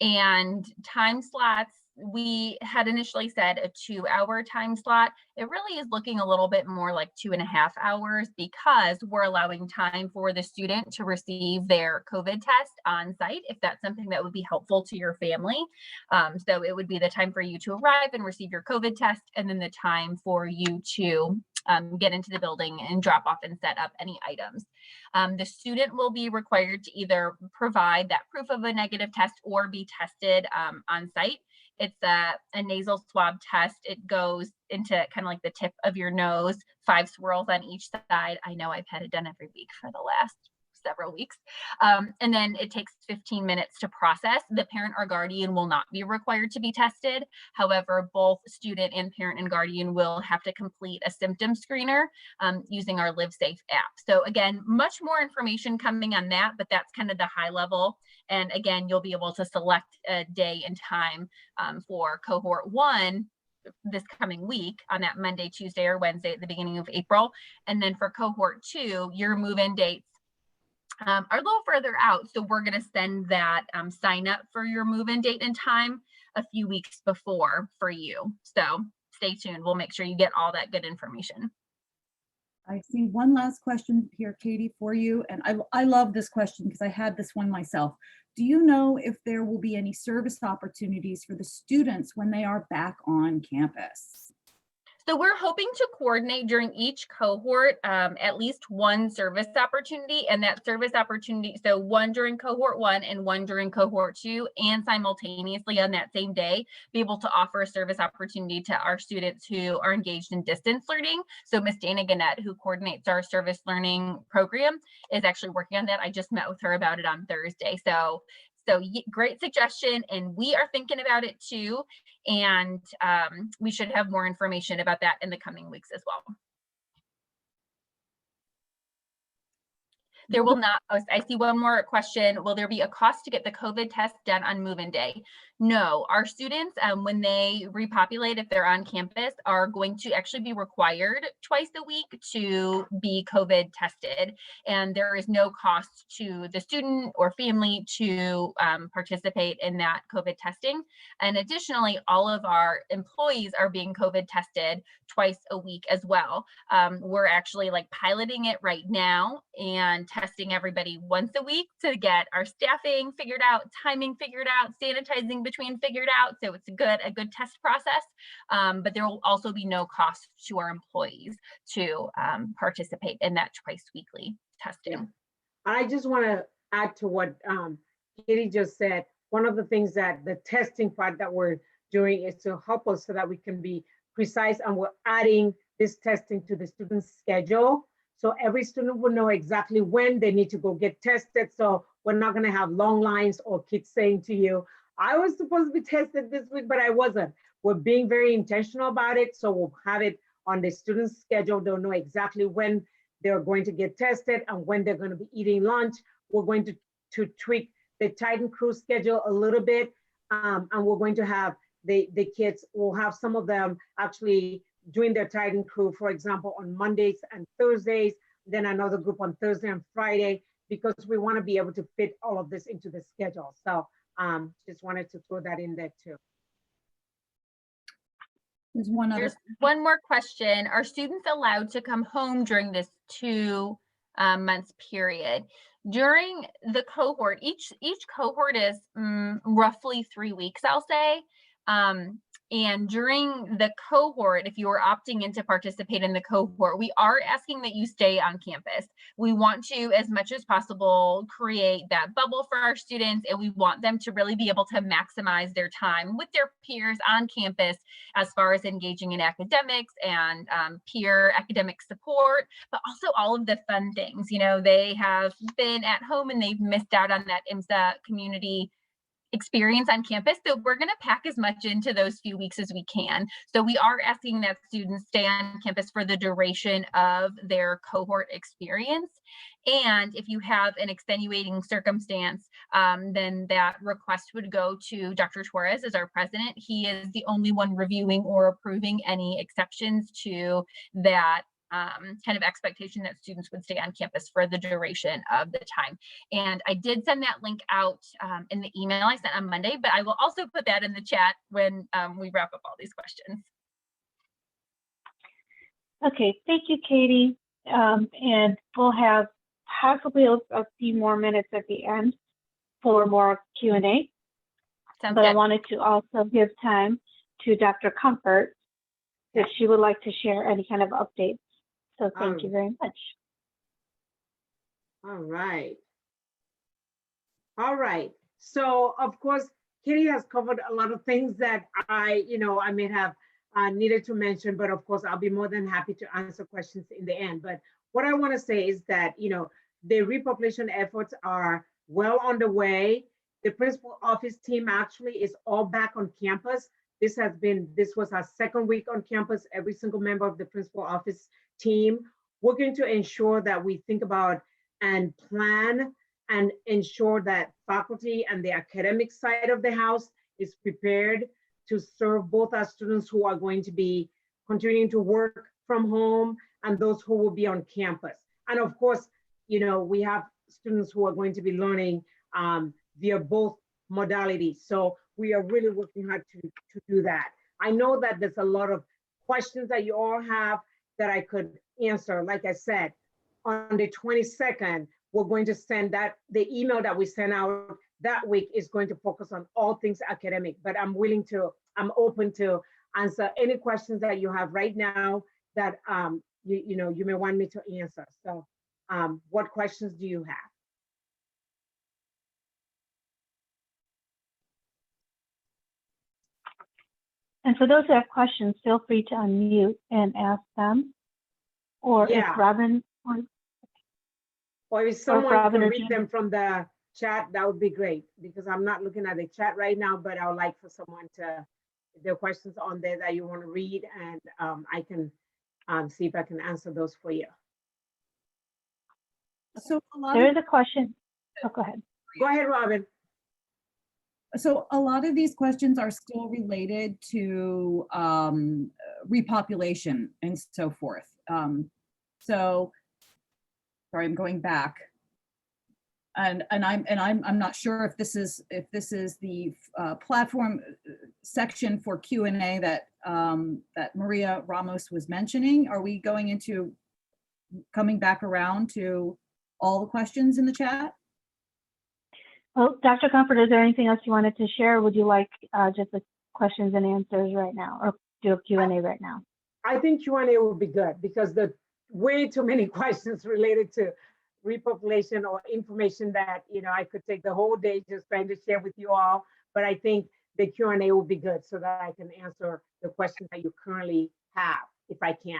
and time slots, we had initially said a 2-hour time slot. It really is looking a little bit more like 2.5 hours because we're allowing time for the student to receive their COVID test on site, if that's something that would be helpful to your family. So it would be the time for you to arrive and receive your COVID test, and then the time for you to get into the building and drop off and set up any items. The student will be required to either provide that proof of a negative test or be tested on site. It's a nasal swab test. It goes into kind of like the tip of your nose, 5 swirls on each side. I know I've had it done every week for the last several weeks. And then it takes 15 minutes to process. The parent or guardian will not be required to be tested. However, both student and parent and guardian will have to complete a symptom screener using our Live Safe app. So again, much more information coming on that, but that's kind of the high level. And again, you'll be able to select a day and time for cohort 1 this coming week on that Monday, Tuesday, or Wednesday at the beginning of April. And then for cohort 2, your move-in dates are a little further out. So we're going to send that sign up for your move-in date and time a few weeks before for you. So stay tuned. We'll make sure you get all that good information. I see one last question here, Katie, for you. And I love this question because I had this one myself. Do you know if there will be any service opportunities for the students when they are back on campus? So we're hoping to coordinate during each cohort at least one service opportunity, and that service opportunity, so one during cohort 1 and one during cohort 2, and simultaneously on that same day, be able to offer a service opportunity to our students who are engaged in distance learning. So Miss Dana Gannett, who coordinates our service learning program, is actually working on that. I just met with her about it on Thursday. So great suggestion, and we are thinking about it too. And we should have more information about that in the coming weeks as well. There will not, I see one more question. Will there be a cost to get the COVID test done on move-in day? No, our students, when they repopulate, if they're on campus, are going to actually be required twice a week to be COVID tested. And there is no cost to the student or family to participate in that COVID testing. And additionally, all of our employees are being COVID tested twice a week as well. We're actually like piloting it right now and testing everybody once a week to get our staffing figured out, timing figured out, sanitizing between figured out. So it's a good test process, but there will also be no cost to our employees to participate in that twice weekly testing. Yeah. I just want to add to what Katie just said. One of the things that the testing part that we're doing is to help us so that we can be precise, and we're adding this testing to the student's schedule. So every student will know exactly when they need to go get tested. So we're not going to have long lines or kids saying to you, I was supposed to be tested this week, but I wasn't. We're being very intentional about it. So we'll have it on the student's schedule. They'll know exactly when they're going to get tested and when they're going to be eating lunch. We're going to tweak the Titan crew schedule a little bit. And we're going to have the kids, we'll have some of them actually doing their Titan crew, for example, on Mondays and Thursdays, then another group on Thursday and Friday, because we want to be able to fit all of this into the schedule. So just wanted to throw that in there too. There's one more question. Are students allowed to come home during this 2 months period? During the cohort, each cohort is roughly 3 weeks, I'll say. And during the cohort, if you are opting in to participate in the cohort, we are asking that you stay on campus. We want to, as much as possible, create that bubble for our students, and we want them to really be able to maximize their time with their peers on campus as far as engaging in academics and peer academic support, but also all of the fun things. You know, they have been at home and they've missed out on that IMSA community experience on campus. So we're going to pack as much into those few weeks as we can. So we are asking that students stay on campus for the duration of their cohort experience. And if you have an extenuating circumstance, then that request would go to Dr. Torres as our president. He is the only one reviewing or approving any exceptions to that kind of expectation that students would stay on campus for the duration of the time. And I did send that link out in the email I sent on Monday, but I will also put that in the chat when we wrap up all these questions. Okay, thank you, Katie. And we'll have possibly a few more minutes at the end for more Q&A. But good. I wanted to also give time to Dr. Comfort if she would like to share any kind of updates. So thank you very much. All right. All right. So of course, Katie has covered a lot of things that I may have needed to mention, but of course, I'll be more than happy to answer questions in the end. But what I want to say is that, the repopulation efforts are well underway. The principal office team actually is all back on campus. This was our second week on campus. Every single member of the principal office team. We're going to ensure that we think about and plan and ensure that faculty and the academic side of the house is prepared to serve both our students who are going to be continuing to work from home and those who will be on campus. And of course, we have students who are going to be learning via both modalities. So we are really working hard to do that. I know that there's a lot of questions that you all have that I could answer. Like I said, on the 22nd, we're going to send the email that we sent out that week is going to focus on all things academic, but I'm open to answer any questions that you have right now that you may want me to answer. So what questions do you have? And for those who have questions, feel free to unmute and ask them. Or if Robin or if someone can read them from the chat, that would be great, because I'm not looking at the chat right now, but I would like for someone to, if there are questions on there that you want to read, and I can see if I can answer those for you. So there is a question. Oh, go ahead. Go ahead, Robin. So a lot of these questions are still related to repopulation and so forth. So, sorry, I'm going back, and I'm not sure if this is the platform section for Q&A that that Maria Ramos was mentioning. Are we coming back around to all the questions in the chat? Well, Dr. Comfort, is there anything else you wanted to share? Or would you like just the questions and answers right now, or do a Q&A right now? I think Q&A would be good, because the way too many questions related to repopulation or information that I could take the whole day just trying to share with you all. But I think the Q&A will be good so that I can answer the questions that you currently have, if I can.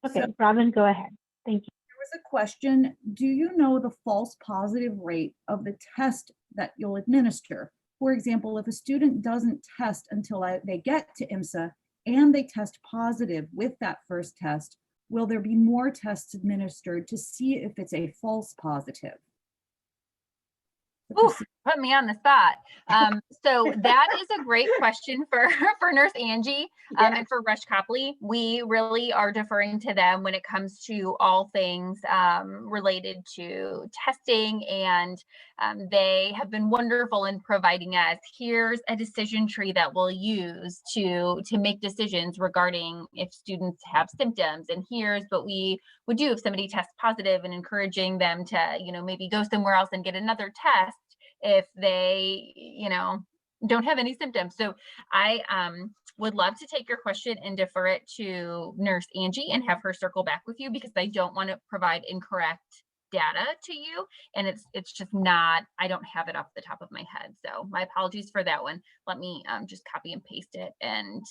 Okay, so, Robin, go ahead. Thank you. There was a question. Do you know the false positive rate of the test that you'll administer? For example, if a student doesn't test until they get to IMSA and they test positive with that first test, will there be more tests administered to see if it's a false positive? Ooh, put me on the spot. So that is a great question for Nurse Angie and for Rush Copley. We really are deferring to them when it comes to all things related to testing, and they have been wonderful in providing us, here's a decision tree that we'll use to make decisions regarding if students have symptoms, and here's what we would do if somebody tests positive, and encouraging them to maybe go somewhere else and get another test if they don't have any symptoms. So I would love to take your question and defer it to Nurse Angie and have her circle back with you, because I don't want to provide incorrect data to you. And it's just not, I don't have it off the top of my head. So my apologies for that one. Let me just copy and paste it. And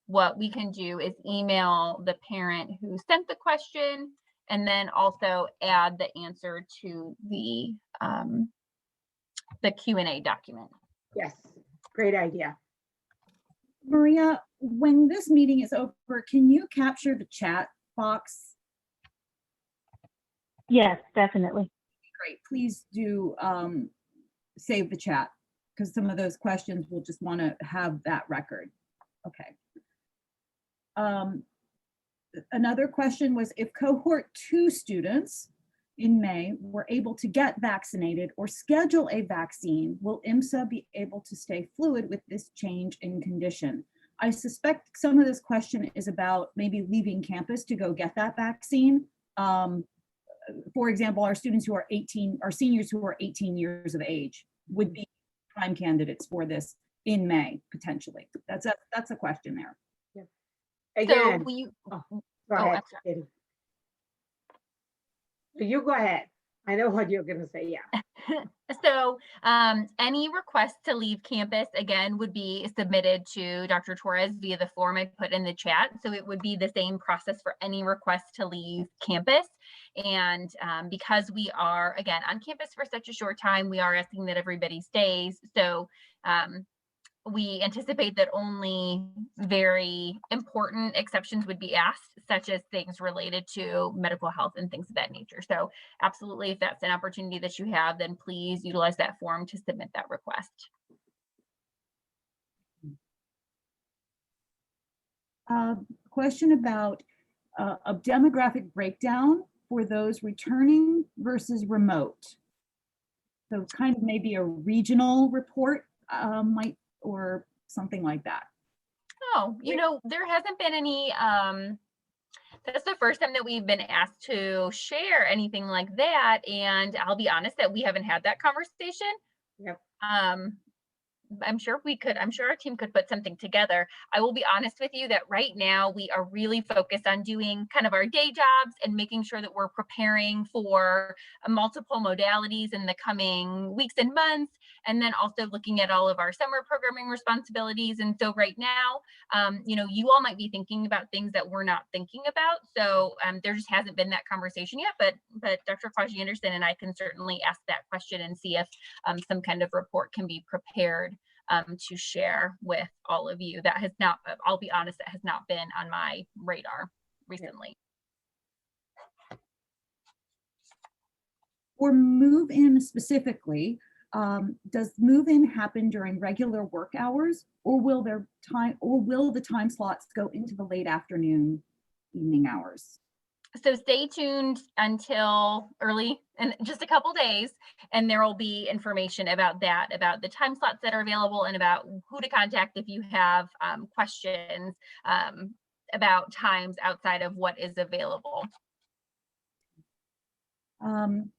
what we can do is email the parent who sent the question, and then also add the answer to the Q&A document. Yes, great idea. Maria, when this meeting is over, can you capture the chat box? Yes, definitely. Great. Please do save the chat, because some of those questions we'll just want to have that record. Okay. Another question was, if cohort 2 students in May were able to get vaccinated or schedule a vaccine, will IMSA be able to stay fluid with this change in condition? I suspect some of this question is about maybe leaving campus to go get that vaccine. For example, our students who are 18, our seniors who are 18 years of age would be prime candidates for this in May, potentially. That's a question there. Again, So we, go ahead. Katie. You go ahead. I know what you're going to say. Yeah. So any request to leave campus, again, would be submitted to Dr. Torres via the form I put in the chat. So it would be the same process for any request to leave campus. And because we are, again, on campus for such a short time, we are asking that everybody stays. So we anticipate that only very important exceptions would be asked, such as things related to medical health and things of that nature. So absolutely, if that's an opportunity that you have, then please utilize that form to submit that request. Question about a demographic breakdown for those returning versus remote. So kind of maybe a regional report might, or something like that. Oh, you know, there hasn't been any, that's the first time that we've been asked to share anything like that. And I'll be honest that we haven't had that conversation. Yep. I'm sure our team could put something together. I will be honest with you that right now we are really focused on doing kind of our day jobs and making sure that we're preparing for multiple modalities in the coming weeks and months, and then also looking at all of our summer programming responsibilities. And so right now, you know, you all might be thinking about things that we're not thinking about. So there just hasn't been that conversation yet, but Dr. Kwaji Anderson and I can certainly ask that question and see if some kind of report can be prepared to share with all of you. That has not, I'll be honest, that has not been on my radar recently. For move-in specifically, does move-in happen during regular work hours, or will the time slots go into the late afternoon, evening hours? So stay tuned until early in just a couple days, and there will be information about that, about the time slots that are available and about who to contact if you have questions about times outside of what is available. I'm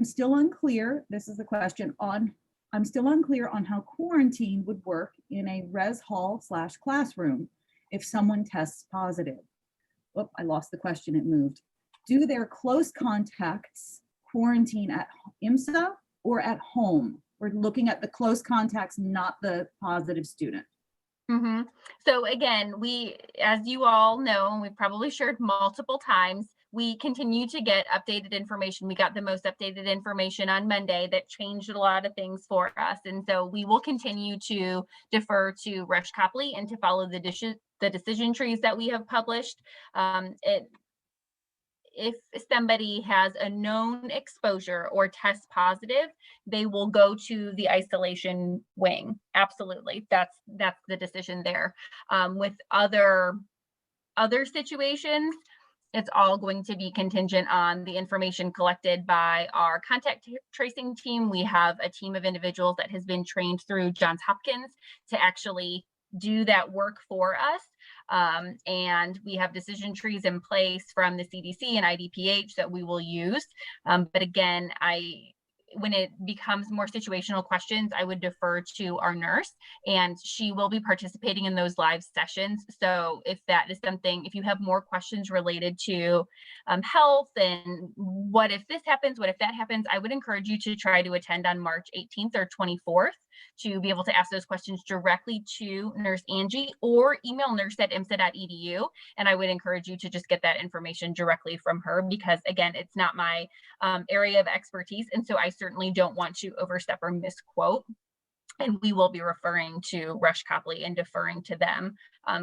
still unclear, this is a question on, I'm still unclear on how quarantine would work in a res hall / classroom if someone tests positive. Oh, I lost the question, it moved. Do their close contacts quarantine at IMSA or at home? We're looking at the close contacts, not the positive student. Mm-hmm. So again, we, as you all know, and we've probably shared multiple times, we continue to get updated information. We got the most updated information on Monday that changed a lot of things for us. And so we will continue to defer to Rush Copley and to follow the decision trees that we have published. If somebody has a known exposure or test positive, they will go to the isolation wing. Absolutely, that's the decision there. With other situations, it's all going to be contingent on the information collected by our contact tracing team. We have a team of individuals that has been trained through Johns Hopkins to actually do that work for us. And we have decision trees in place from the CDC and IDPH that we will use. But again, when it becomes more situational questions, I would defer to our nurse, and she will be participating in those live sessions. So if that is something, if you have more questions related to health and what if this happens, what if that happens, I would encourage you to try to attend on March 18th or 24th to be able to ask those questions directly to Nurse Angie, or email nurse@imsa.edu. And I would encourage you to just get that information directly from her, because again, it's not my area of expertise. And so I certainly don't want to overstep or misquote. And we will be referring to Rush Copley and deferring to them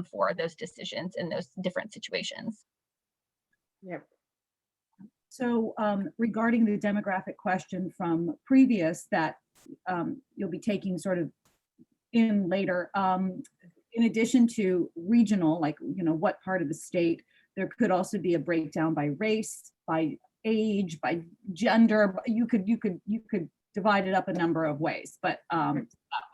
for those decisions in those different situations. Yep. So regarding the demographic question from previous that you'll be taking sort of in later, in addition to regional, like, what part of the state, there could also be a breakdown by race, by age, by gender. You could divide it up a number of ways, but that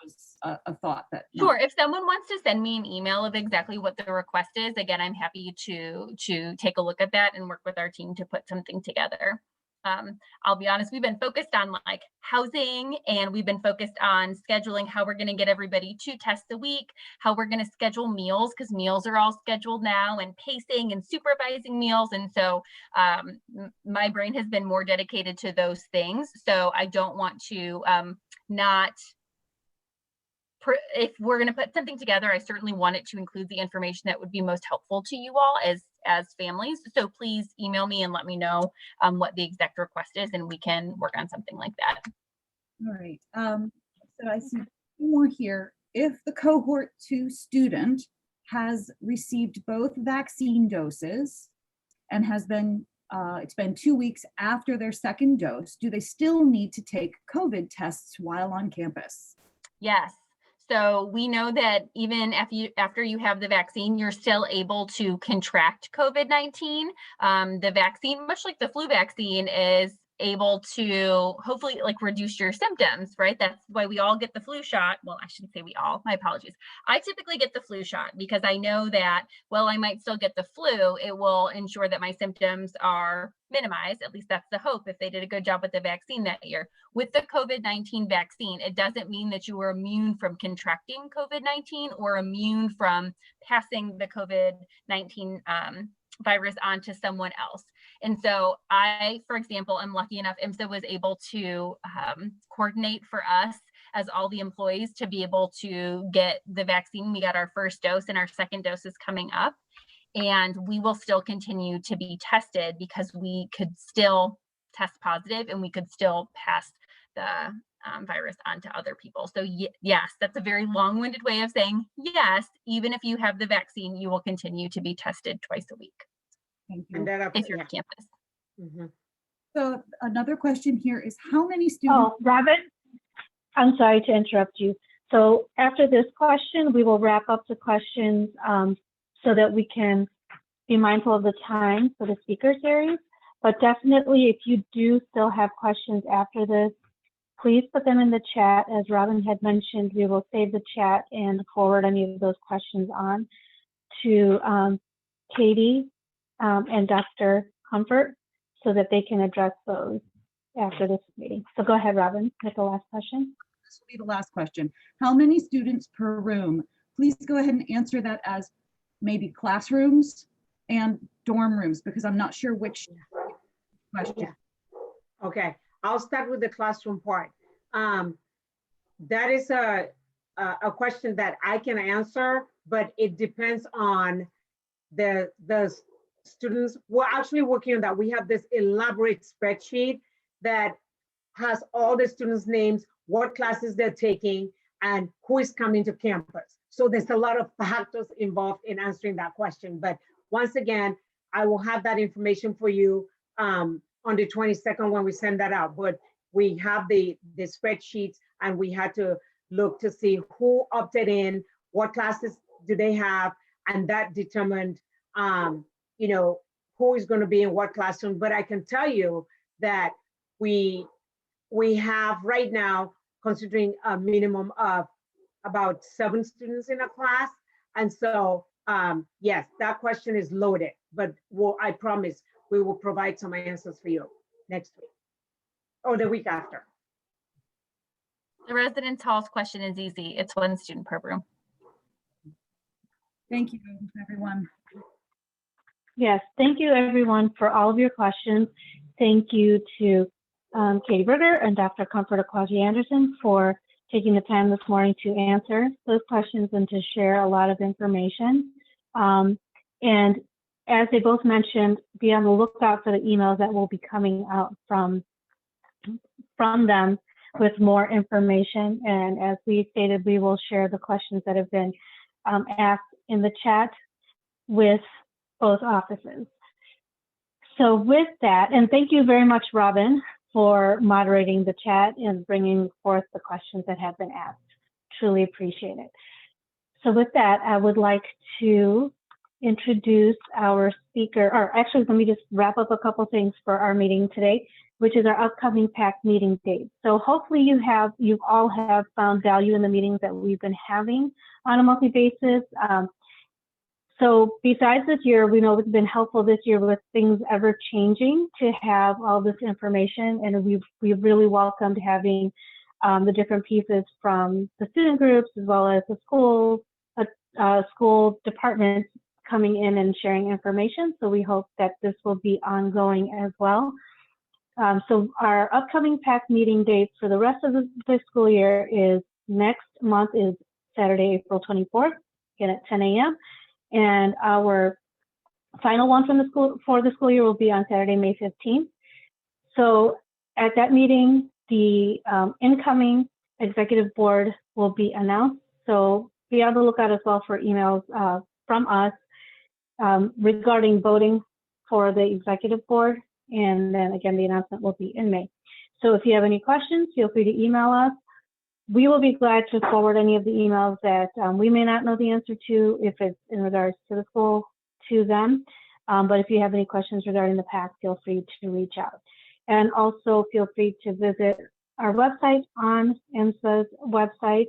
was a thought that. Sure. If someone wants to send me an email of exactly what the request is, again, I'm happy to take a look at that and work with our team to put something together. I'll be honest, we've been focused on like housing, and we've been focused on scheduling how we're going to get everybody 2 tests a week, how we're going to schedule meals, because meals are all scheduled now, and pacing and supervising meals. And so my brain has been more dedicated to those things. So I don't want to if we're going to put something together, I certainly want it to include the information that would be most helpful to you all as families. So please email me and let me know what the exact request is, and we can work on something like that. All right. So I see 2 more here. If the cohort 2 student has received both vaccine doses and has been, it's been 2 weeks after their second dose, do they still need to take COVID tests while on campus? Yes. So we know that even after you have the vaccine, you're still able to contract COVID-19. The vaccine, much like the flu vaccine, is able to hopefully like reduce your symptoms, right? That's why we all get the flu shot. Well, I shouldn't say we all, my apologies. I typically get the flu shot because I know that, well, I might still get the flu. It will ensure that my symptoms are minimized. At least that's the hope if they did a good job with the vaccine that year. With the COVID-19 vaccine, it doesn't mean that you are immune from contracting COVID-19 or immune from passing the COVID-19 virus onto someone else. And so I, for example, am lucky enough, IMSA was able to coordinate for us as all the employees to be able to get the vaccine. We got our first dose, and our second dose is coming up. And we will still continue to be tested because we could still test positive and we could still pass the virus on to other people. So yes, that's a very long-winded way of saying yes, even if you have the vaccine, you will continue to be tested twice a week. Thank you. If you're on campus. Mm-hmm. So another question here is, how many students? Oh, Robin, I'm sorry to interrupt you. So after this question, we will wrap up the questions so that we can be mindful of the time for the speaker series. But definitely, if you do still have questions after this, please put them in the chat. As Robin had mentioned, we will save the chat and forward any of those questions on to Katie and Dr. Comfort so that they can address those after this meeting. So go ahead, Robin, with the last question. This will be the last question. How many students per room? Please go ahead and answer that as maybe classrooms and dorm rooms, because I'm not sure which question. Yeah. Okay, I'll start with the classroom part. That is a question that I can answer, but it depends on the students. We're actually working on that. We have this elaborate spreadsheet that has all the students' names, what classes they're taking, and who is coming to campus. So there's a lot of factors involved in answering that question. But once again, I will have that information for you on the 22nd when we send that out. But we have the spreadsheets, and we had to look to see who opted in, what classes do they have, and that determined you know, who is going to be in what classroom. But I can tell you that we have right now, considering a minimum of about 7 students in a class. And so, yes, that question is loaded, but I promise we will provide some answers for you next week or the week after. The residence halls question is easy. It's 1 student per room. Thank you, everyone. Yes, thank you everyone for all of your questions. Thank you to Katie Berger and Dr. Comfort Akwaji-Anderson for taking the time this morning to answer those questions and to share a lot of information. And as they both mentioned, be on the lookout for the emails that will be coming out from them with more information. And as we stated, we will share the questions that have been asked in the chat with both offices. So with that, and thank you very much, Robin, for moderating the chat and bringing forth the questions that have been asked. Truly appreciate it. So with that, I would like to introduce our speaker, or actually, let me just wrap up a couple things for our meeting today, which is our upcoming PAC meeting date. So hopefully you all have found value in the meetings that we've been having on a monthly basis. So besides this year, we know it's been helpful this year with things ever changing to have all this information, and we've really welcomed having the different pieces from the student groups as well as the school departments coming in and sharing information. So we hope that this will be ongoing as well. So our upcoming PAC meeting dates for the rest of the school year is next month is Saturday, April 24th, again at 10 a.m. And our final one for the school year will be on Saturday, May 15th. So at that meeting, the incoming executive board will be announced. So be on the lookout as well for emails from us regarding voting for the executive board. And then again, the announcement will be in May. So if you have any questions, feel free to email us. We will be glad to forward any of the emails that we may not know the answer to, if it's in regards to the school, to them. But if you have any questions regarding the PAC, feel free to reach out. And also feel free to visit our website on IMSA's website.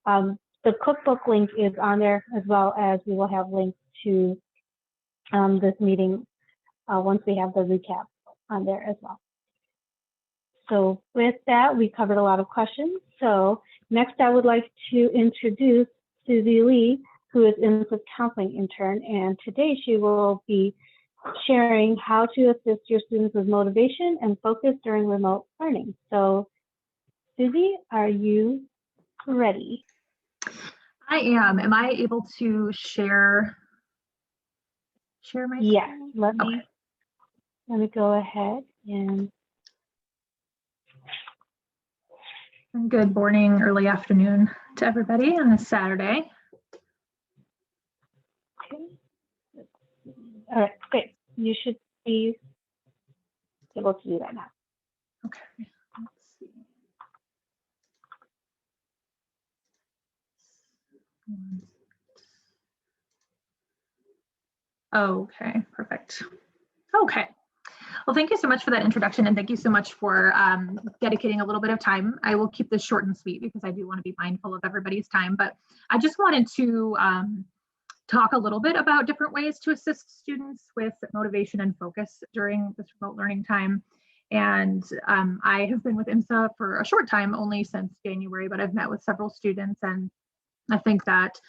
The cookbook link is on there, as well as we will have links to this meeting once we have the recap on there as well. So with that, we covered a lot of questions. So next I would like to introduce Susie Lee, who is IMSA's counseling intern, and today she will be sharing how to assist your students with motivation and focus during remote learning. So Susie, are you ready? I am. Am I able to share my screen? Yes, let me go ahead and good morning, early afternoon to everybody on this Saturday. Okay. All right, great. You should be able to do that now. Okay, let's see. Okay, perfect. Okay. Well, thank you so much for that introduction, and thank you so much for dedicating a little bit of time. I will keep this short and sweet because I do want to be mindful of everybody's time, but I just wanted to talk a little bit about different ways to assist students with motivation and focus during this remote learning time. And I have been with IMSA for a short time, only since January, but I've met with several students, and I think that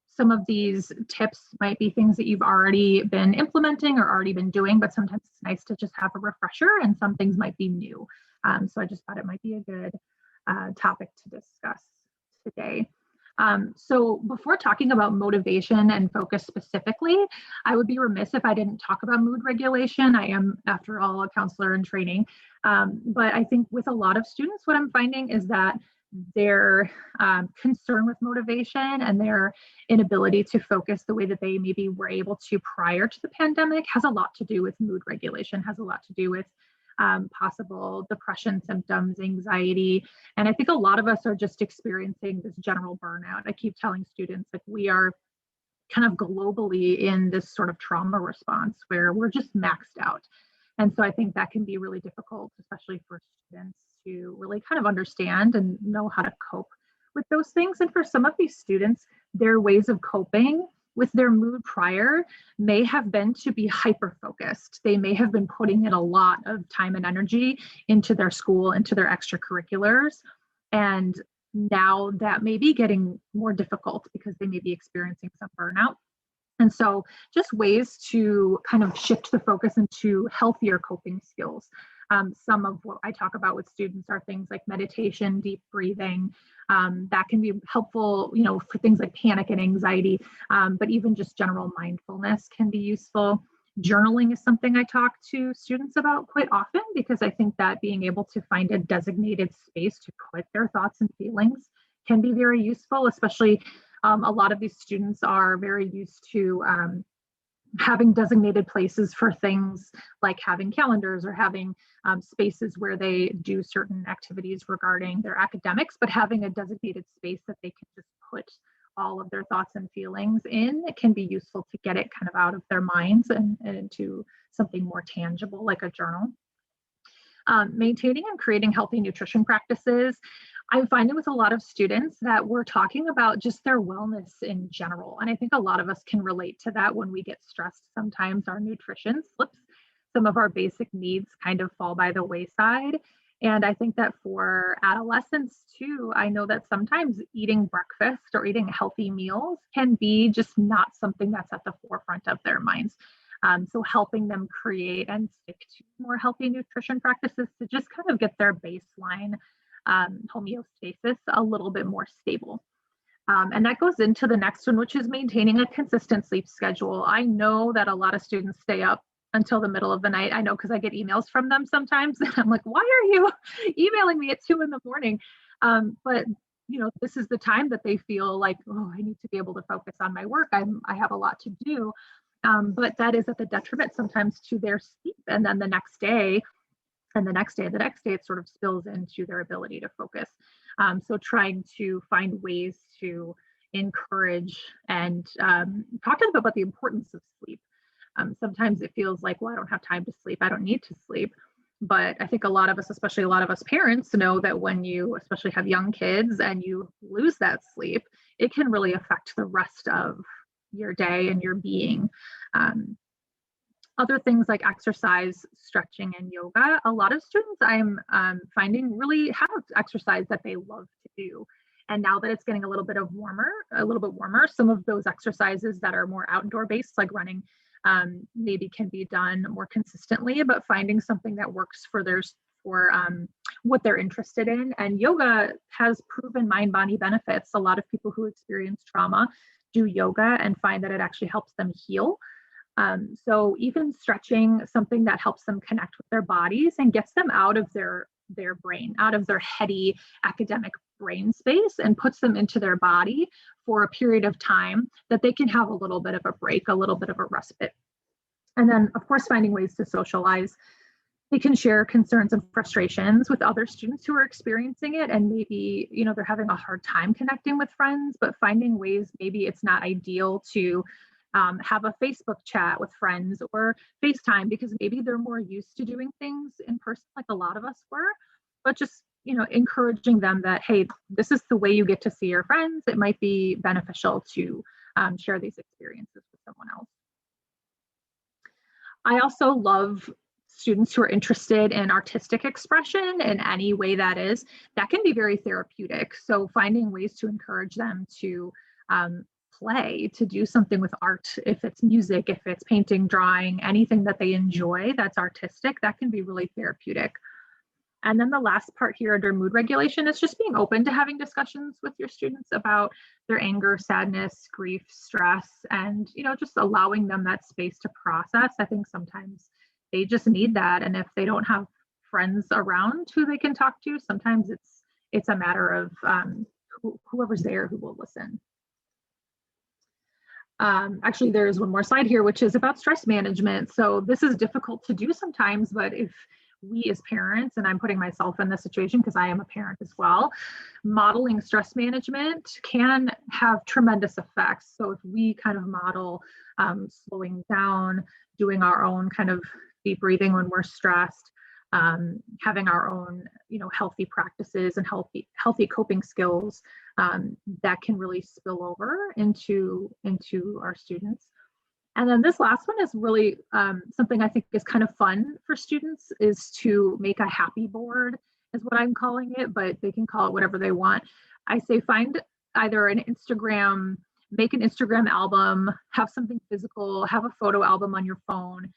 some of these tips might be things that you've already been implementing or already been doing, but sometimes it's nice to just have a refresher, and some things might be new. So I just thought it might be a good topic to discuss today. So before talking about motivation and focus specifically, I would be remiss if I didn't talk about mood regulation. I am, after all, a counselor in training. But I think with a lot of students, what I'm finding is that their concern with motivation and their inability to focus the way that they maybe were able to prior to the pandemic has a lot to do with mood regulation, has a lot to do with possible depression symptoms, anxiety. And I think a lot of us are just experiencing this general burnout. I keep telling students, like, we are kind of globally in this sort of trauma response where we're just maxed out. And so I think that can be really difficult, especially for students, to really kind of understand and know how to cope with those things. And for some of these students, their ways of coping with their mood prior may have been to be hyper-focused. They may have been putting in a lot of time and energy into their school, into their extracurriculars. And now that may be getting more difficult because they may be experiencing some burnout. And so just ways to kind of shift the focus into healthier coping skills. Some of what I talk about with students are things like meditation, deep breathing. That can be helpful, you know, for things like panic and anxiety, but even just general mindfulness can be useful. Journaling is something I talk to students about quite often because I think that being able to find a designated space to put their thoughts and feelings can be very useful, especially a lot of these students are very used to having designated places for things like having calendars or having spaces where they do certain activities regarding their academics, but having a designated space that they can just put all of their thoughts and feelings in, it can be useful to get it kind of out of their minds and into something more tangible like a journal. Maintaining and creating healthy nutrition practices. I'm finding with a lot of students that we're talking about just their wellness in general. And I think a lot of us can relate to that when we get stressed. Sometimes our nutrition slips. Some of our basic needs kind of fall by the wayside. And I think that for adolescents too, I know that sometimes eating breakfast or eating healthy meals can be just not something that's at the forefront of their minds. So helping them create and stick to more healthy nutrition practices to just kind of get their baseline homeostasis a little bit more stable. And that goes into the next one, which is maintaining a consistent sleep schedule. I know that a lot of students stay up until the middle of the night. I know because I get emails from them sometimes and I'm like, why are you emailing me at 2 a.m? But you know, this is the time that they feel like, oh, I need to be able to focus on my work. I have a lot to do. But that is at the detriment sometimes to their sleep. And then the next day, and the next day, it sort of spills into their ability to focus. So trying to find ways to encourage and talk to them about the importance of sleep. Sometimes it feels like, well, I don't have time to sleep. I don't need to sleep. But I think a lot of us, especially a lot of us parents, know that when you especially have young kids and you lose that sleep, it can really affect the rest of your day and your being. Other things like exercise, stretching, and yoga. A lot of students I'm finding really have exercise that they love to do. And now that it's getting a little bit warmer, some of those exercises that are more outdoor based, like running, maybe can be done more consistently, but finding something that works for what they're interested in. And yoga has proven mind-body benefits. A lot of people who experience trauma do yoga and find that it actually helps them heal. So even stretching, something that helps them connect with their bodies and gets them out of their brain, out of their heady academic brain space, and puts them into their body for a period of time that they can have a little bit of a break, a little bit of a respite. And then of course, finding ways to socialize. They can share concerns and frustrations with other students who are experiencing it, and maybe, you know, they're having a hard time connecting with friends, but finding ways, maybe it's not ideal to have a Facebook chat with friends or FaceTime because maybe they're more used to doing things in person like a lot of us were, but just, you know, encouraging them that, hey, this is the way you get to see your friends. It might be beneficial to share these experiences with someone else. I also love students who are interested in artistic expression in any way that is. That can be very therapeutic. So finding ways to encourage them to play, to do something with art, if it's music, if it's painting, drawing, anything that they enjoy that's artistic, that can be really therapeutic. And then the last part here under mood regulation is just being open to having discussions with your students about their anger, sadness, grief, stress, and, you know, just allowing them that space to process. I think sometimes they just need that. And if they don't have friends around who they can talk to, sometimes it's a matter of whoever's there who will listen. Actually, there's one more slide here, which is about stress management. So this is difficult to do sometimes, but if we as parents, and I'm putting myself in this situation because I am a parent as well, modeling stress management can have tremendous effects. So if we kind of model slowing down, doing our own kind of deep breathing when we're stressed, having our own, you know, healthy practices and healthy coping skills, that can really spill over into our students. And then this last one is really something I think is kind of fun for students, is to make a happy board is what I'm calling it, but they can call it whatever they want. I say find either an Instagram, make an Instagram album, have something physical, have a photo album on your phone,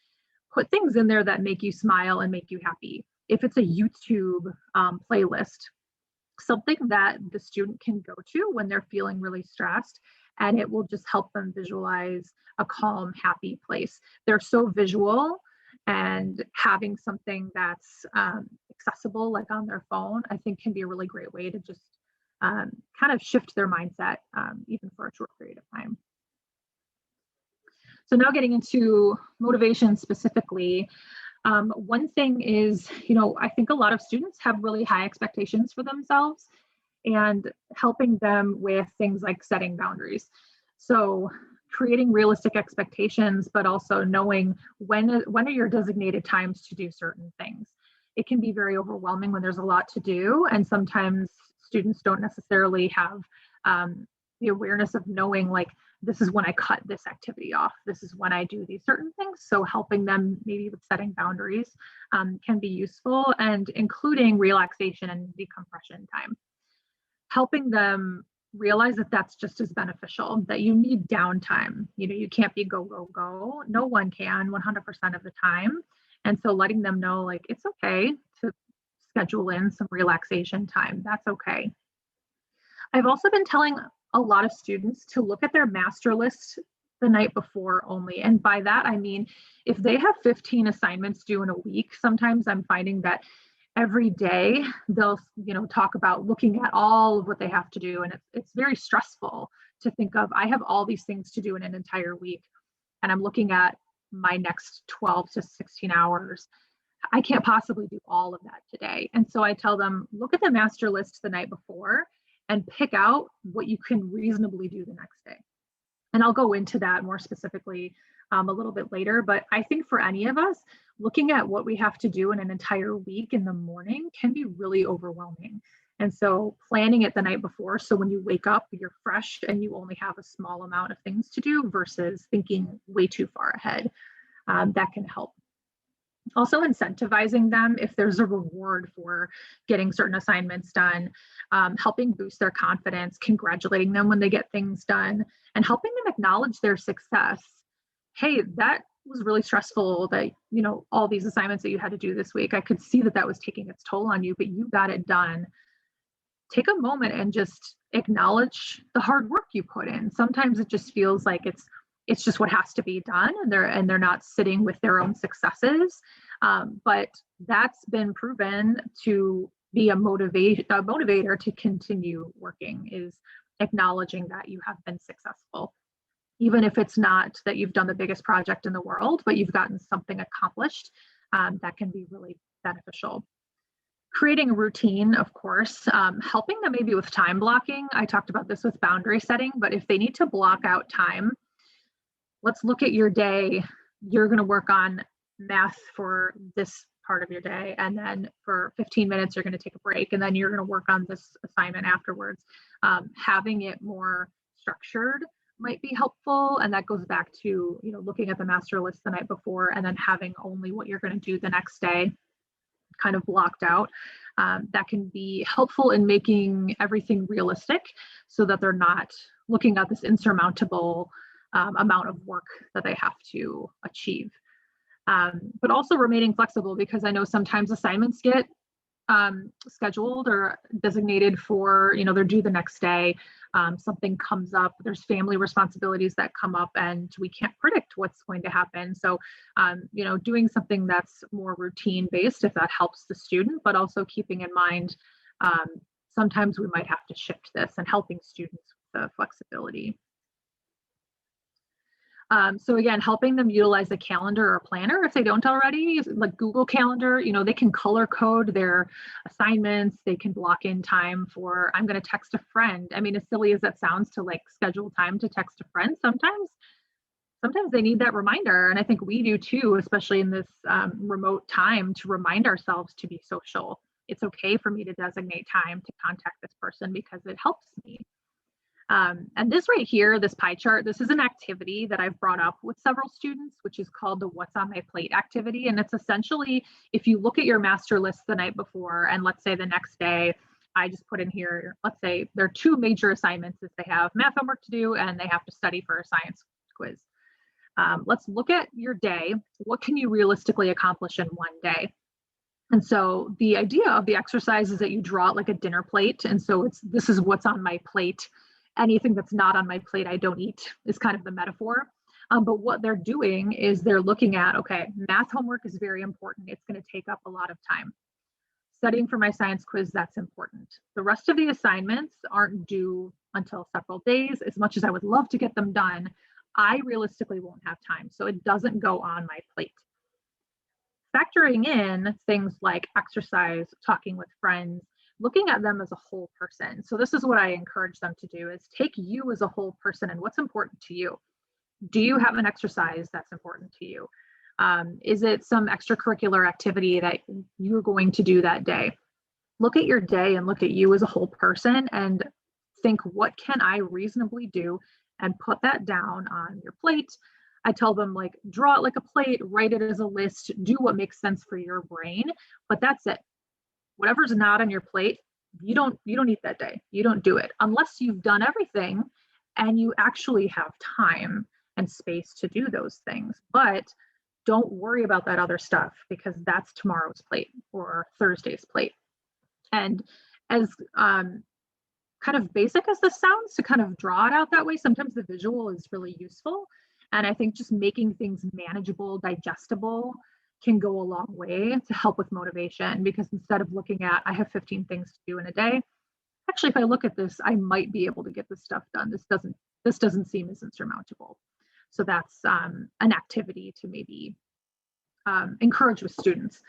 put things in there that make you smile and make you happy. If it's a YouTube playlist, something that the student can go to when they're feeling really stressed, and it will just help them visualize a calm, happy place. They're so visual, and having something that's accessible, like on their phone, I think can be a really great way to just kind of shift their mindset, even for a short period of time. So now getting into motivation specifically, one thing is, I think a lot of students have really high expectations for themselves, and helping them with things like setting boundaries. So creating realistic expectations, but also knowing when are your designated times to do certain things. It can be very overwhelming when there's a lot to do, and sometimes students don't necessarily have the awareness of knowing, like, this is when I cut this activity off, this is when I do these certain things. So helping them maybe with setting boundaries can be useful, and including relaxation and decompression time. Helping them realize that that's just as beneficial, that you need downtime. You can't be go, go, go. No one can 100% of the time. And so letting them know, like, it's okay to schedule in some relaxation time. That's okay. I've also been telling a lot of students to look at their master list the night before only. And by that, I mean, if they have 15 assignments due in a week, sometimes I'm finding that every day they'll talk about looking at all of what they have to do, and it's very stressful to think of, I have all these things to do in an entire week, and I'm looking at my next 12 to 16 hours. I can't possibly do all of that today. And so I tell them, look at the master list the night before and pick out what you can reasonably do the next day. And I'll go into that more specifically a little bit later, but I think for any of us, looking at what we have to do in an entire week in the morning can be really overwhelming. And so planning it the night before, so when you wake up, you're fresh and you only have a small amount of things to do versus thinking way too far ahead, that can help. Also incentivizing them if there's a reward for getting certain assignments done, helping boost their confidence, congratulating them when they get things done, and helping them acknowledge their success. Hey, that was really stressful, that, all these assignments that you had to do this week, I could see that was taking its toll on you, but you got it done. Take a moment and just acknowledge the hard work you put in. Sometimes it just feels like it's just what has to be done, and they're not sitting with their own successes. But that's been proven to be a motivator to continue working, is acknowledging that you have been successful. Even if it's not that you've done the biggest project in the world, but you've gotten something accomplished, that can be really beneficial. Creating a routine, of course, helping them maybe with time blocking. I talked about this with boundary setting, but if they need to block out time, let's look at your day. You're going to work on math for this part of your day, and then for 15 minutes, you're going to take a break, and then you're going to work on this assignment afterwards. Having it more structured might be helpful, and that goes back to looking at the master list the night before, and then having only what you're going to do the next day kind of blocked out. That can be helpful in making everything realistic, so that they're not looking at this insurmountable amount of work that they have to achieve. But also remaining flexible, because I know sometimes assignments get scheduled or designated for, they're due the next day. Something comes up, there's family responsibilities that come up, and we can't predict what's going to happen. So, doing something that's more routine based, if that helps the student, but also keeping in mind, sometimes we might have to shift this, and helping students with the flexibility. So again, helping them utilize a calendar or planner if they don't already, like Google Calendar. They can color code their assignments. They can block in time for, I'm going to text a friend. I mean, as silly as that sounds, to like schedule time to text a friend, sometimes they need that reminder. And I think we do too, especially in this remote time, to remind ourselves to be social. It's okay for me to designate time to contact this person because it helps me. And this right here, this pie chart, this is an activity that I've brought up with several students, which is called the What's on My Plate activity. And it's essentially, if you look at your master list the night before, and let's say the next day, I just put in here, let's say there are 2 major assignments is they have math homework to do and they have to study for a science quiz. Let's look at your day. What can you realistically accomplish in one day? And so the idea of the exercise is that you draw it like a dinner plate. And so this is what's on my plate. Anything that's not on my plate, I don't eat, is kind of the metaphor. But what they're doing is they're looking at, okay, math homework is very important. It's going to take up a lot of time. Studying for my science quiz, that's important. The rest of the assignments aren't due until several days. As much as I would love to get them done, I realistically won't have time. So it doesn't go on my plate. Factoring in things like exercise, talking with friends, looking at them as a whole person. So this is what I encourage them to do, is take you as a whole person and what's important to you. Do you have an exercise that's important to you? Is it some extracurricular activity that you're going to do that day? Look at your day and look at you as a whole person and think, what can I reasonably do, and put that down on your plate. I tell them, like, draw it like a plate, write it as a list, do what makes sense for your brain, but that's it. Whatever's not on your plate, you don't eat that day. You don't do it unless you've done everything and you actually have time and space to do those things. But don't worry about that other stuff, because that's tomorrow's plate or Thursday's plate. And as kind of basic as this sounds, to kind of draw it out that way, sometimes the visual is really useful. And I think just making things manageable, digestible, can go a long way to help with motivation, because instead of looking at, I have 15 things to do in a day, actually, if I look at this, I might be able to get this stuff done. This doesn't seem as insurmountable. So that's an activity to maybe encourage with students.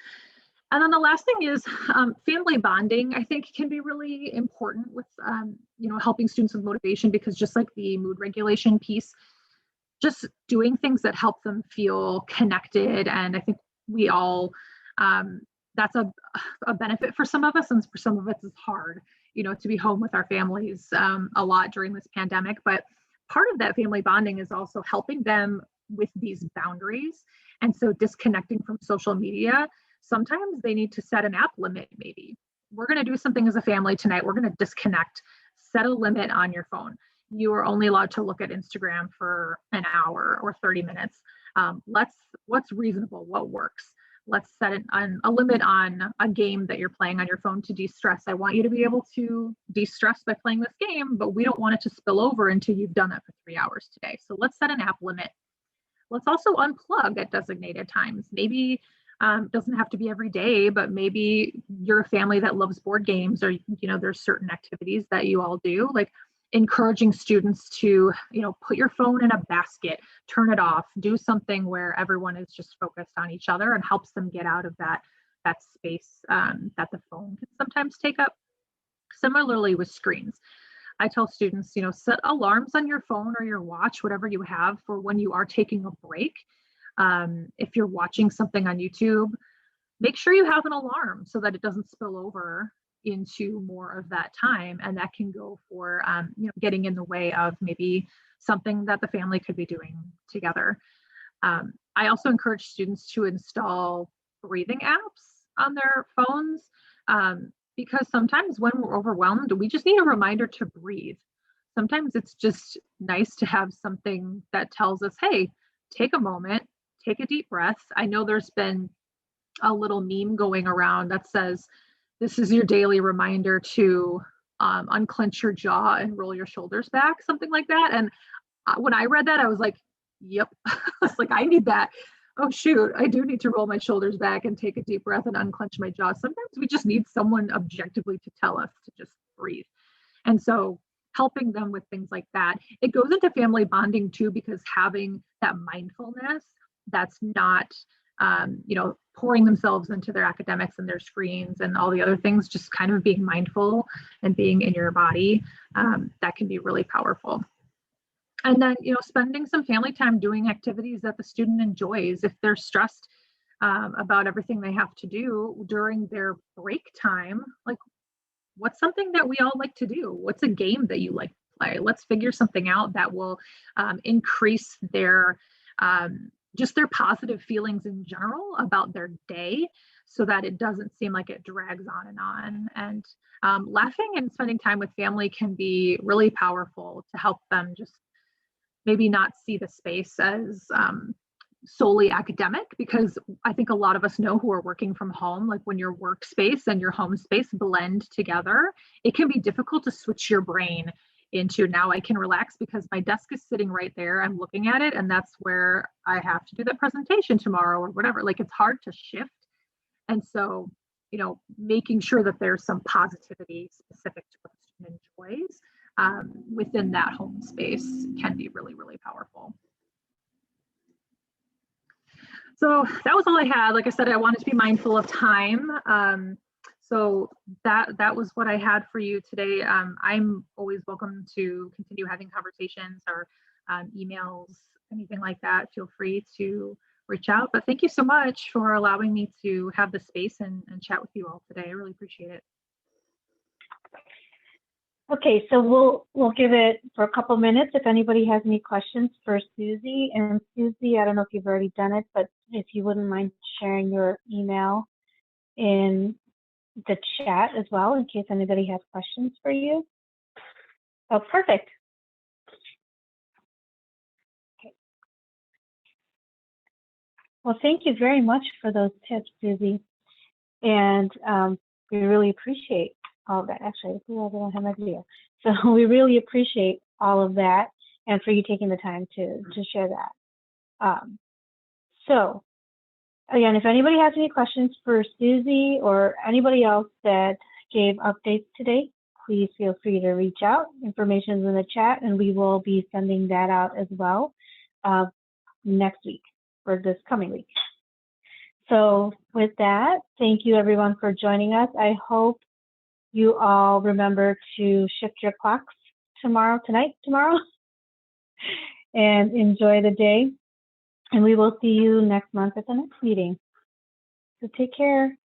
And then the last thing is family bonding, I think, can be really important with helping students with motivation, because just like the mood regulation piece, just doing things that help them feel connected. And I think we all, that's a benefit for some of us, and for some of us it's hard, to be home with our families a lot during this pandemic. But part of that family bonding is also helping them with these boundaries. And so disconnecting from social media, sometimes they need to set an app limit. Maybe we're going to do something as a family tonight. We're going to disconnect, set a limit on your phone. You are only allowed to look at Instagram for an hour or 30 minutes. What's reasonable, what works? Let's set a limit on a game that you're playing on your phone to de-stress. I want you to be able to de-stress by playing this game, but we don't want it to spill over until you've done that for 3 hours today. So let's set an app limit. Let's also unplug at designated times. Maybe doesn't have to be every day, but maybe you're a family that loves board games, or there's certain activities that you all do, like encouraging students to put your phone in a basket, turn it off, do something where everyone is just focused on each other, and helps them get out of that space that the phone can sometimes take up. Similarly with screens, I tell students, set alarms on your phone or your watch, whatever you have, for when you are taking a break. If you're watching something on YouTube, make sure you have an alarm so that it doesn't spill over into more of that time, and that can go for getting in the way of maybe something that the family could be doing together. I also encourage students to install breathing apps on their phones, because sometimes when we're overwhelmed, we just need a reminder to breathe. Sometimes it's just nice to have something that tells us, hey, take a moment, take a deep breath. I know there's been a little meme going around that says, this is your daily reminder to unclench your jaw and roll your shoulders back, something like that. And when I read that, I was like, yep. I was like, I need that. Oh, shoot, I do need to roll my shoulders back and take a deep breath and unclench my jaw. Sometimes we just need someone objectively to tell us to just breathe. And so helping them with things like that, it goes into family bonding too, because having that mindfulness, that's not pouring themselves into their academics and their screens and all the other things, just kind of being mindful and being in your body, that can be really powerful. And then, spending some family time doing activities that the student enjoys. If they're stressed about everything they have to do during their break time, like, what's something that we all like to do? What's a game that you like to play. Let's figure something out that will increase their just their positive feelings in general about their day, so that it doesn't seem like it drags on and on. And laughing and spending time with family can be really powerful to help them just maybe not see the space as solely academic, because I think a lot of us know who are working from home, like when your workspace and your home space blend together, it can be difficult to switch your brain into, now I can relax because my desk is sitting right there, I'm looking at it, and that's where I have to do that presentation tomorrow or whatever. Like, it's hard to shift. And so, you know, making sure that there's some positivity specific to what the student enjoys within that home space can be really, really powerful. So that was all I had. Like I said, I wanted to be mindful of time. So that was what I had for you today. I'm always welcome to continue having conversations or emails, anything like that. Feel free to reach out. But thank you so much for allowing me to have the space and chat with you all today. I really appreciate it. Okay, so we'll give it for a couple minutes if anybody has any questions for Susie. And Susie, I don't know if you've already done it, but if you wouldn't mind sharing your email in the chat as well, in case anybody has questions for you. Oh, perfect. Okay. Well, thank you very much for those tips, Susie. And we really appreciate all of that. Actually, I don't have my video. So we really appreciate all of that and for you taking the time to share that. So again, if anybody has any questions for Susie or anybody else that gave updates today, please feel free to reach out. Information is in the chat, and we will be sending that out as well next week, or this coming week. So with that, thank you everyone for joining us. I hope you all remember to shift your clocks tomorrow, and enjoy the day. And we will see you next month at the next meeting. So take care.